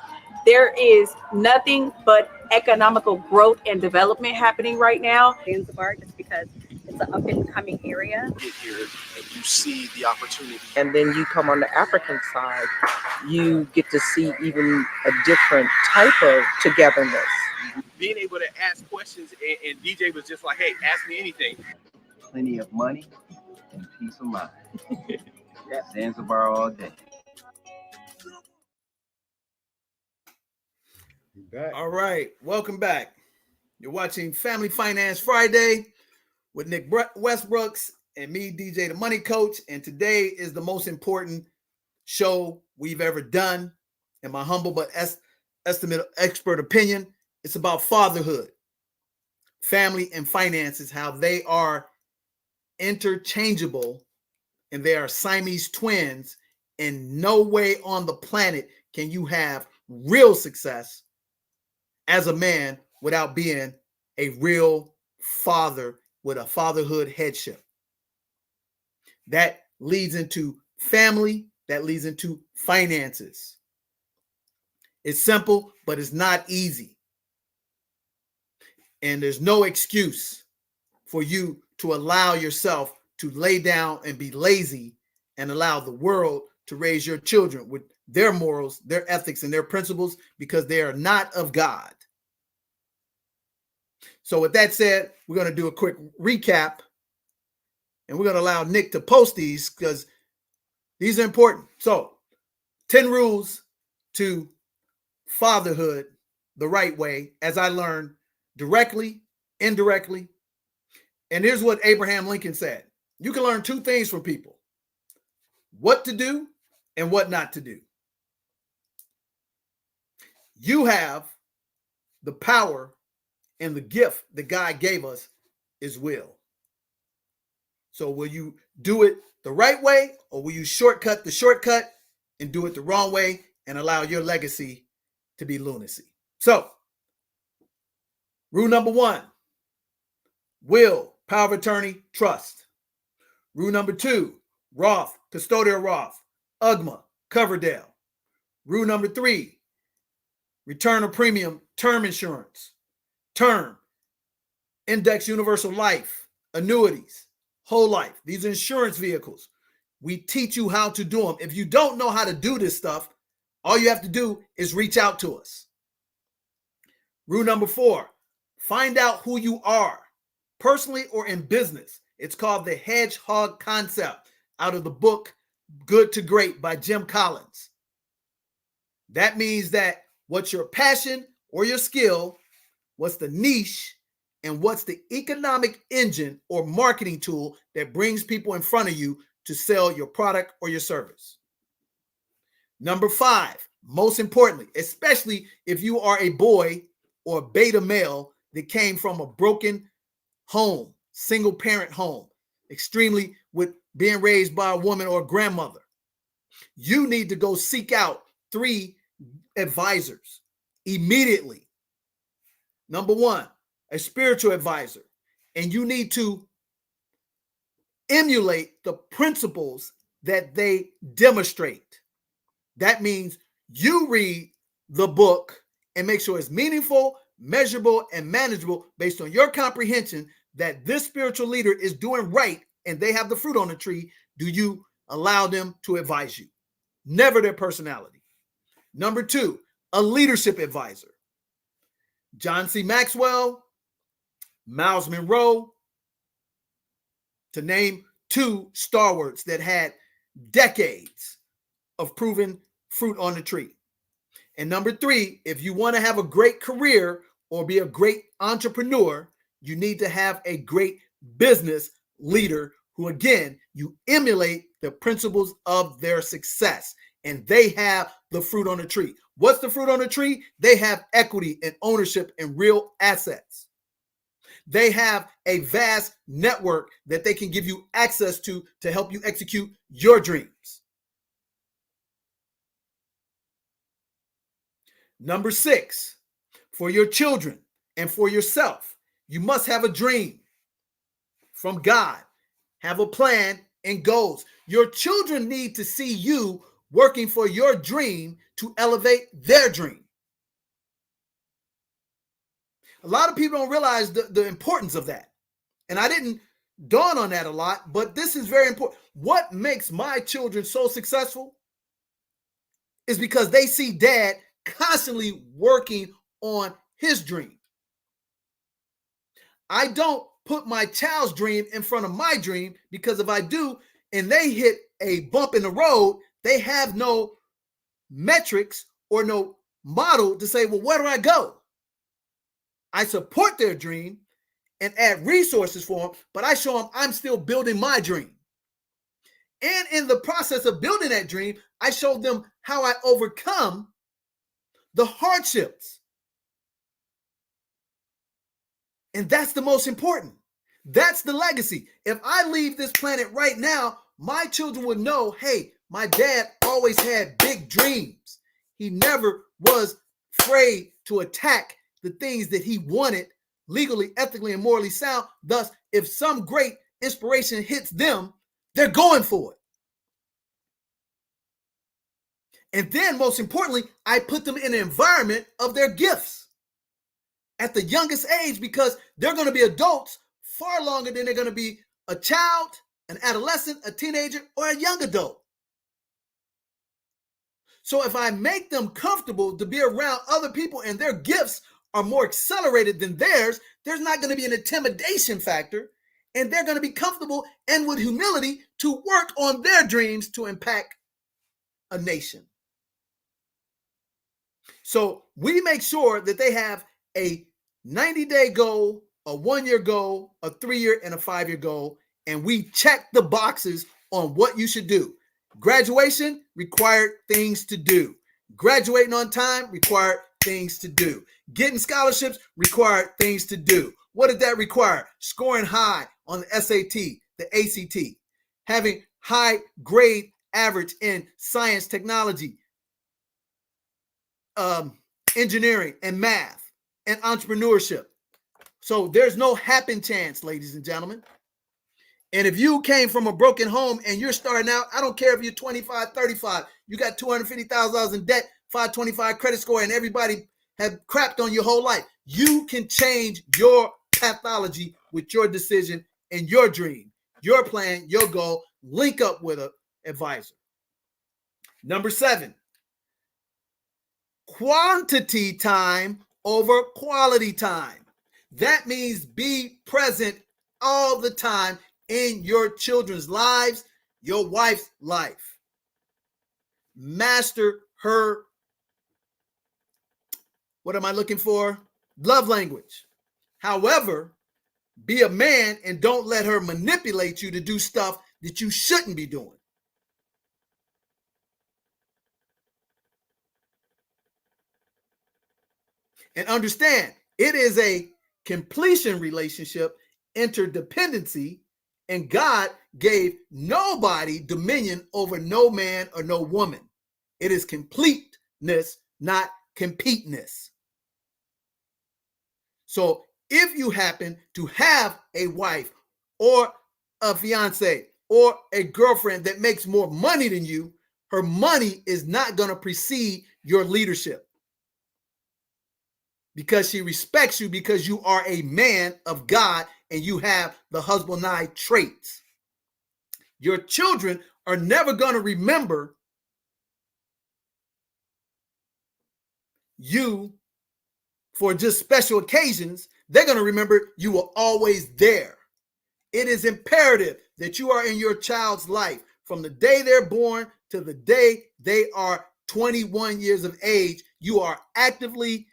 There is nothing but economical growth and development happening right now. Zanzibar, just because it's an up and coming area. Get here and you see the opportunity. And then you come on the African side, you get to see even a different type of togetherness. Being able to ask questions, and DJ was just like, hey, ask me anything. Plenty of money and peace of mind. Zanzibar all day. All right, welcome back. You're watching Family Finance Friday with Nick Westbrooks and me, DJ the Money Coach. And today is the most important show we've ever done, in my humble but expert opinion. It's about fatherhood, family, and finances, how they are interchangeable and they are Siamese twins. In no way on the planet can you have real success as a man without being a real father with a fatherhood headship. That leads into family, that leads into finances. It's simple, but it's not easy. And there's no excuse for you to allow yourself to lay down and be lazy and allow the world to raise your children with their morals, their ethics, and their principles, because they are not of God. So with that said, we're going to do a quick recap, and we're going to allow Nick to post these because these are important. So 10 rules to fatherhood the right way, as I learned directly, indirectly. And here's what Abraham Lincoln said. You can learn two things from people: what to do and what not to do. You have the power, and the gift that God gave us is will. So will you do it the right way, or will you shortcut the shortcut and do it the wrong way and allow your legacy to be lunacy? So, rule number 1, will, power of attorney, trust. Rule number 2, Roth, custodial Roth, UGMA, Coverdale. Rule number 3, return of premium, term insurance, term, index universal life, annuities, whole life. These are insurance vehicles. We teach you how to do them. If you don't know how to do this stuff, all you have to do is reach out to us. Rule number 4, find out who you are, personally or in business. It's called the hedgehog concept, out of the book Good to Great by Jim Collins. That means that what's your passion or your skill, what's the niche, and what's the economic engine or marketing tool that brings people in front of you to sell your product or your service. Number 5, most importantly, especially if you are a boy or a beta male that came from a broken home, single parent home, extremely with being raised by a woman or a grandmother. You need to go seek out 3 advisors immediately. Number 1, a spiritual advisor. And you need to emulate the principles that they demonstrate. That means you read the book and make sure it's meaningful, measurable, and manageable based on your comprehension that this spiritual leader is doing right and they have the fruit on the tree. Do you allow them to advise you? Never their personality. Number 2, a leadership advisor. John C. Maxwell, Miles Monroe, to name 2 stalwarts that had decades of proven fruit on the tree. And number 3, if you want to have a great career or be a great entrepreneur, you need to have a great business leader who, again, you emulate the principles of their success, and they have the fruit on the tree. What's the fruit on the tree? They have equity and ownership in real assets. They have a vast network that they can give you access to help you execute your dreams. Number 6, for your children and for yourself, you must have a dream from God. Have a plan and goals. Your children need to see you working for your dream to elevate their dream. A lot of people don't realize the importance of that. And I didn't dawn on that a lot, but this is very important. What makes my children so successful is because they see dad constantly working on his dream. I don't put my child's dream in front of my dream, because if I do and they hit a bump in the road, they have no metrics or no model to say, well, where do I go? I support their dream and add resources for them, but I show them I'm still building my dream. And in the process of building that dream, I show them how I overcome the hardships. And that's the most important. That's the legacy. If I leave this planet right now, my children would know, hey, my dad always had big dreams. He never was afraid to attack the things that he wanted, legally, ethically, and morally sound. Thus, if some great inspiration hits them, they're going for it. And then, most importantly, I put them in an environment of their gifts at the youngest age, because they're going to be adults far longer than they're going to be a child, an adolescent, a teenager, or a young adult. So if I make them comfortable to be around other people and their gifts are more accelerated than theirs, there's not going to be an intimidation factor, and they're going to be comfortable and with humility to work on their dreams to impact a nation. So we make sure that they have a 90-day goal, a 1-year goal, a 3-year, and a 5-year goal, and we check the boxes on what you should do. Graduation, required things to do. Graduating on time, required things to do. Getting scholarships, required things to do. What did that require? Scoring high on the SAT, the ACT, having high grade average in science, technology, engineering, and math, and entrepreneurship. So there's no happen chance, ladies and gentlemen. And if you came from a broken home and you're starting out, I don't care if you're 25, 35, you got $250,000 in debt, 525 credit score, and everybody have crapped on your whole life. You can change your pathology with your decision and your dream, your plan, your goal. Link up with an advisor. Number 7, quantity time over quality time. That means be present all the time in your children's lives, your wife's life. Master her, what am I looking for? Love language. However, be a man and don't let her manipulate you to do stuff that you shouldn't be doing. And understand, it is a completion relationship, interdependency, and God gave nobody dominion over no man or no woman. It is completeness, not competeness. So if you happen to have a wife or a fiance or a girlfriend that makes more money than you, her money is not going to precede your leadership, because she respects you because you are a man of God and you have the husbandly traits. Your children are never going to remember you for just special occasions. They're going to remember you were always there. It is imperative that you are in your child's life from the day they're born to the day they are 21 years of age. You are actively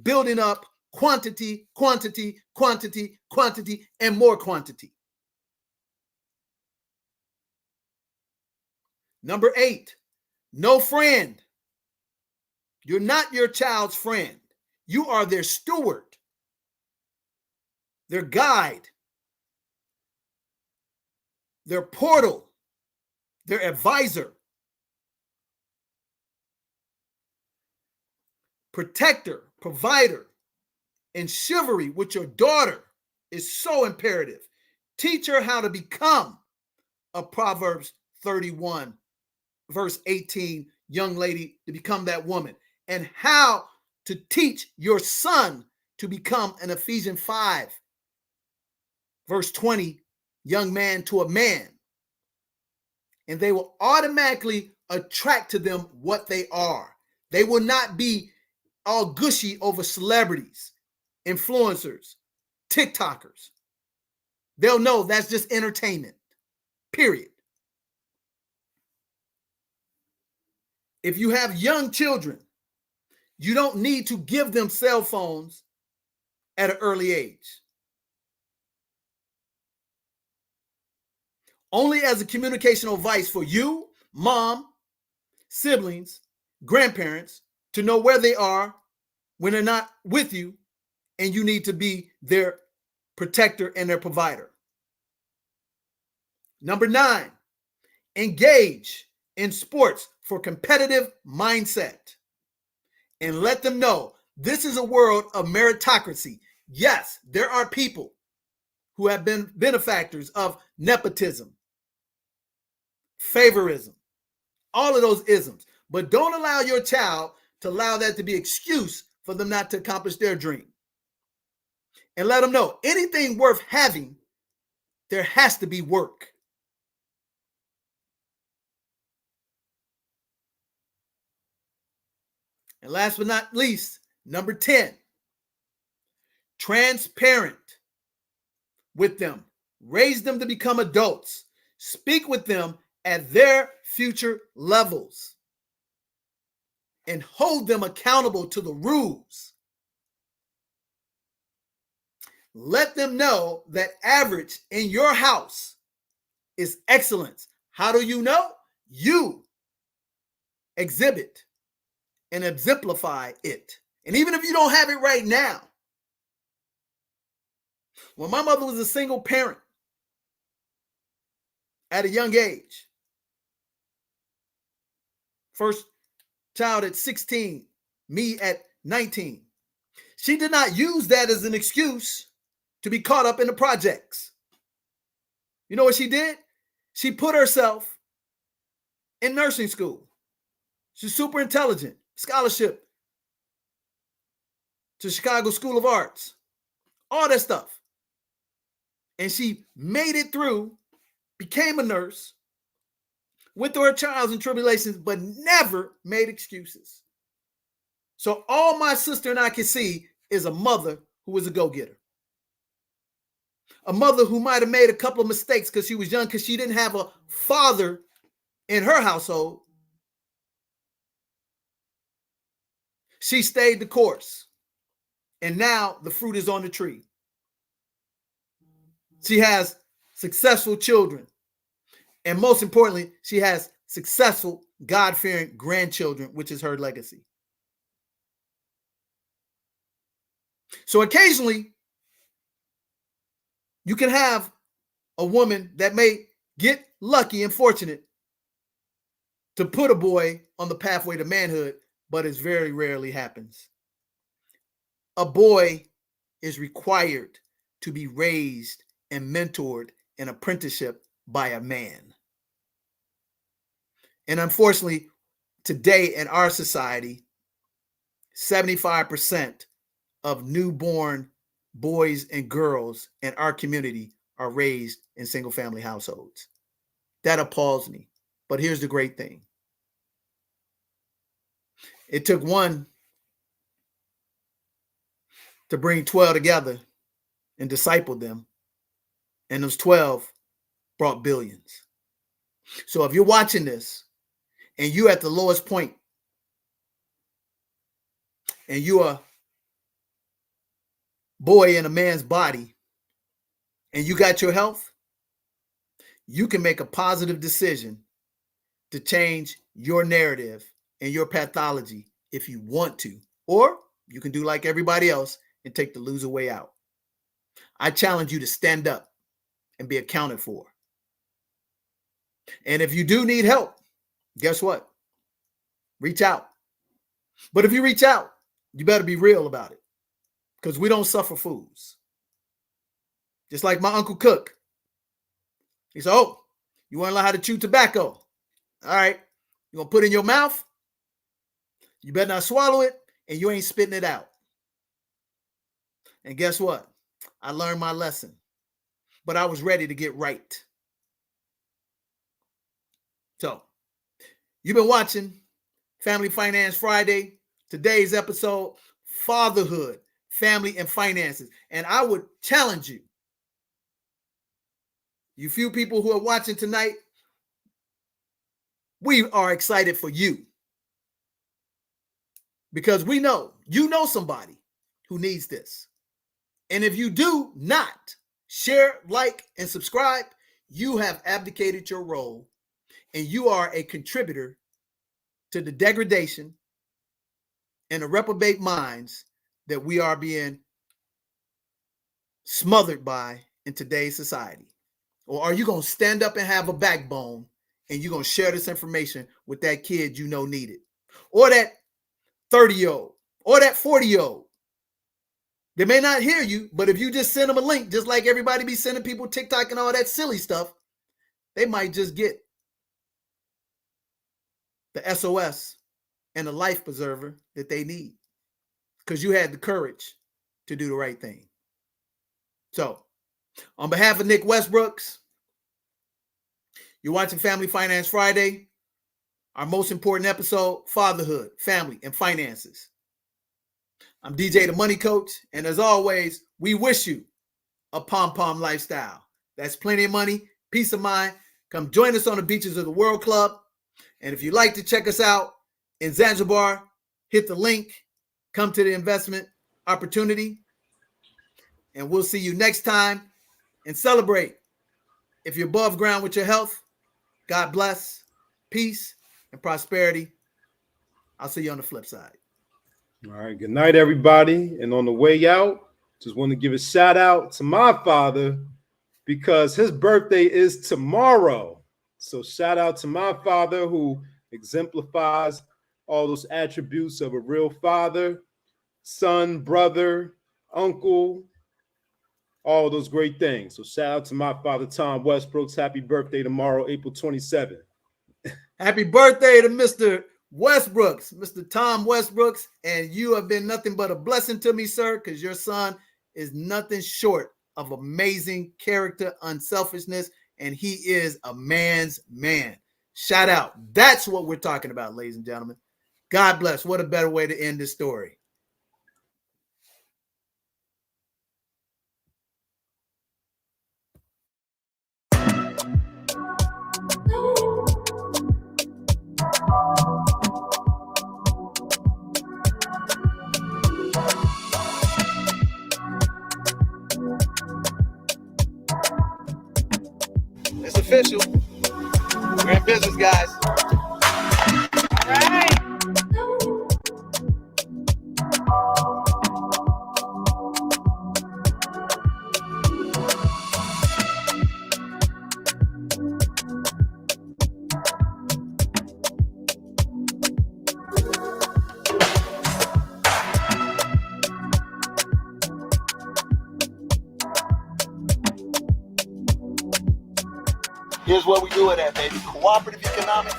building up quantity, quantity, quantity, quantity, and more quantity. Number 8, no friend. You're not your child's friend. You are their steward, their guide, their portal, their advisor, protector, provider, and chivalry with your daughter is so imperative. Teach her how to become a Proverbs 31, verse 18, young lady, to become that woman, and how to teach your son to become an Ephesians 5, verse 20, young man to a man. And they will automatically attract to them what they are. They will not be all gushy over celebrities, influencers, TikTokers. They'll know that's just entertainment, period. If you have young children, you don't need to give them cell phones at an early age. Only as a communicational device for you, mom, siblings, grandparents, to know where they are when they're not with you, and you need to be their protector and their provider. Number 9, engage in sports for competitive mindset. And let them know this is a world of meritocracy. Yes, there are people who have been benefactors of nepotism, favorism, all of those isms. But don't allow your child to allow that to be an excuse for them not to accomplish their dream. And let them know anything worth having, there has to be work. And last but not least, number 10, transparent with them. Raise them to become adults. Speak with them at their future levels and hold them accountable to the rules. Let them know that average in your house is excellence. How do you know? You exhibit and exemplify it. And even if you don't have it right now, when my mother was a single parent at a young age, first child at 16, me at 19, she did not use that as an excuse to be caught up in the projects. You know what she did? She put herself in nursing school. She's super intelligent, scholarship to Chicago School of Arts, all that stuff. And she made it through, became a nurse, went through her trials and tribulations, but never made excuses. So all my sister and I can see is a mother who was a go-getter. A mother who might have made a couple of mistakes because she was young, because she didn't have a father in her household. She stayed the course. And now the fruit is on the tree. She has successful children. And most importantly, she has successful, God-fearing grandchildren, which is her legacy. So occasionally, you can have a woman that may get lucky and fortunate to put a boy on the pathway to manhood, but it very rarely happens. A boy is required to be raised and mentored in apprenticeship by a man. And unfortunately, today in our society, 75% of newborn boys and girls in our community are raised in single-family households. That appalls me. But here's the great thing. It took one to bring 12 together and disciple them. And those 12 brought billions. So if you're watching this and you're at the lowest point and you're a boy in a man's body and you got your health, you can make a positive decision to change your narrative and your pathology if you want to. Or you can do like everybody else and take the loser way out. I challenge you to stand up and be accounted for. And if you do need help, guess what? Reach out. But if you reach out, you better be real about it, because we don't suffer fools. Just like my Uncle Cook. He said, oh, you want to learn how to chew tobacco? All right. You're going to put it in your mouth. You better not swallow it, and you ain't spitting it out. And guess what? I learned my lesson, but I was ready to get right. So, you've been watching Family Finance Friday. Today's episode, Fatherhood, Family and Finances. And I would challenge you, you few people who are watching tonight, we are excited for you. Because we know, you know somebody who needs this. And if you do not share, like, and subscribe, you have abdicated your role and you are a contributor to the degradation and the reprobate minds that we are being smothered by in today's society. Or are you going to stand up and have a backbone and you're going to share this information with that kid you know needed? Or that 30-year-old or that 40-year-old. They may not hear you, but if you just send them a link, just like everybody be sending people TikTok and all that silly stuff, they might just get the SOS and the life preserver that they need, because you had the courage to do the right thing. So, on behalf of Nick Westbrooks, you're watching Family Finance Friday, our most important episode, Fatherhood, Family, and Finances. I'm DJ the Money Coach, and as always, we wish you a pom-pom lifestyle. That's plenty of money, peace of mind. Come join us on the beaches of the World Club. And if you'd like to check us out in Zanzibar, hit the link, come to the investment opportunity, and we'll see you next time and celebrate. If you're above ground with your health, God bless, peace, and prosperity. I'll see you on the flip side. All right. Good night, everybody. And on the way out, just want to give a shout out to my father because his birthday is tomorrow. So shout out to my father, who exemplifies all those attributes of a real father, son, brother, uncle, all those great things. So shout out to my father, Tom Westbrooks. Happy birthday tomorrow, April 27th. Happy birthday to Mr. Westbrooks, Mr. Tom Westbrooks. And you have been nothing but a blessing to me, sir, because your son is nothing short of amazing character, unselfishness, and he is a man's man. Shout out. That's what we're talking about, ladies and gentlemen. God bless. What a better way to end this story. It's official. We're in business, guys. All right. Here's where we do it at, baby. Cooperative economic.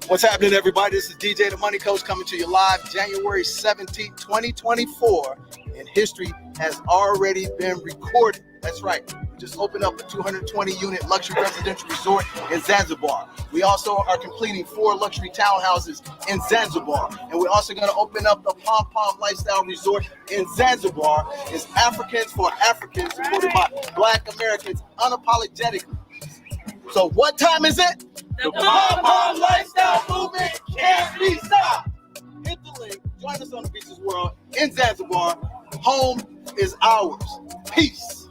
What's happening, everybody? This is DJ the Money Coach coming to you live January 17th, 2024. And history has already been recorded. That's right. We just opened up a 220-unit luxury residential resort in Zanzibar. We also are completing 4 luxury townhouses in Zanzibar. And we're also going to open up the Pom Pom Lifestyle Resort in Zanzibar. It's Africans for Africans, supported by Black Americans unapologetically. So what time is it? The Pom Pom Lifestyle Movement can't be stopped. Hit the link. Join us on the Beaches World in Zanzibar. Home is ours. Peace.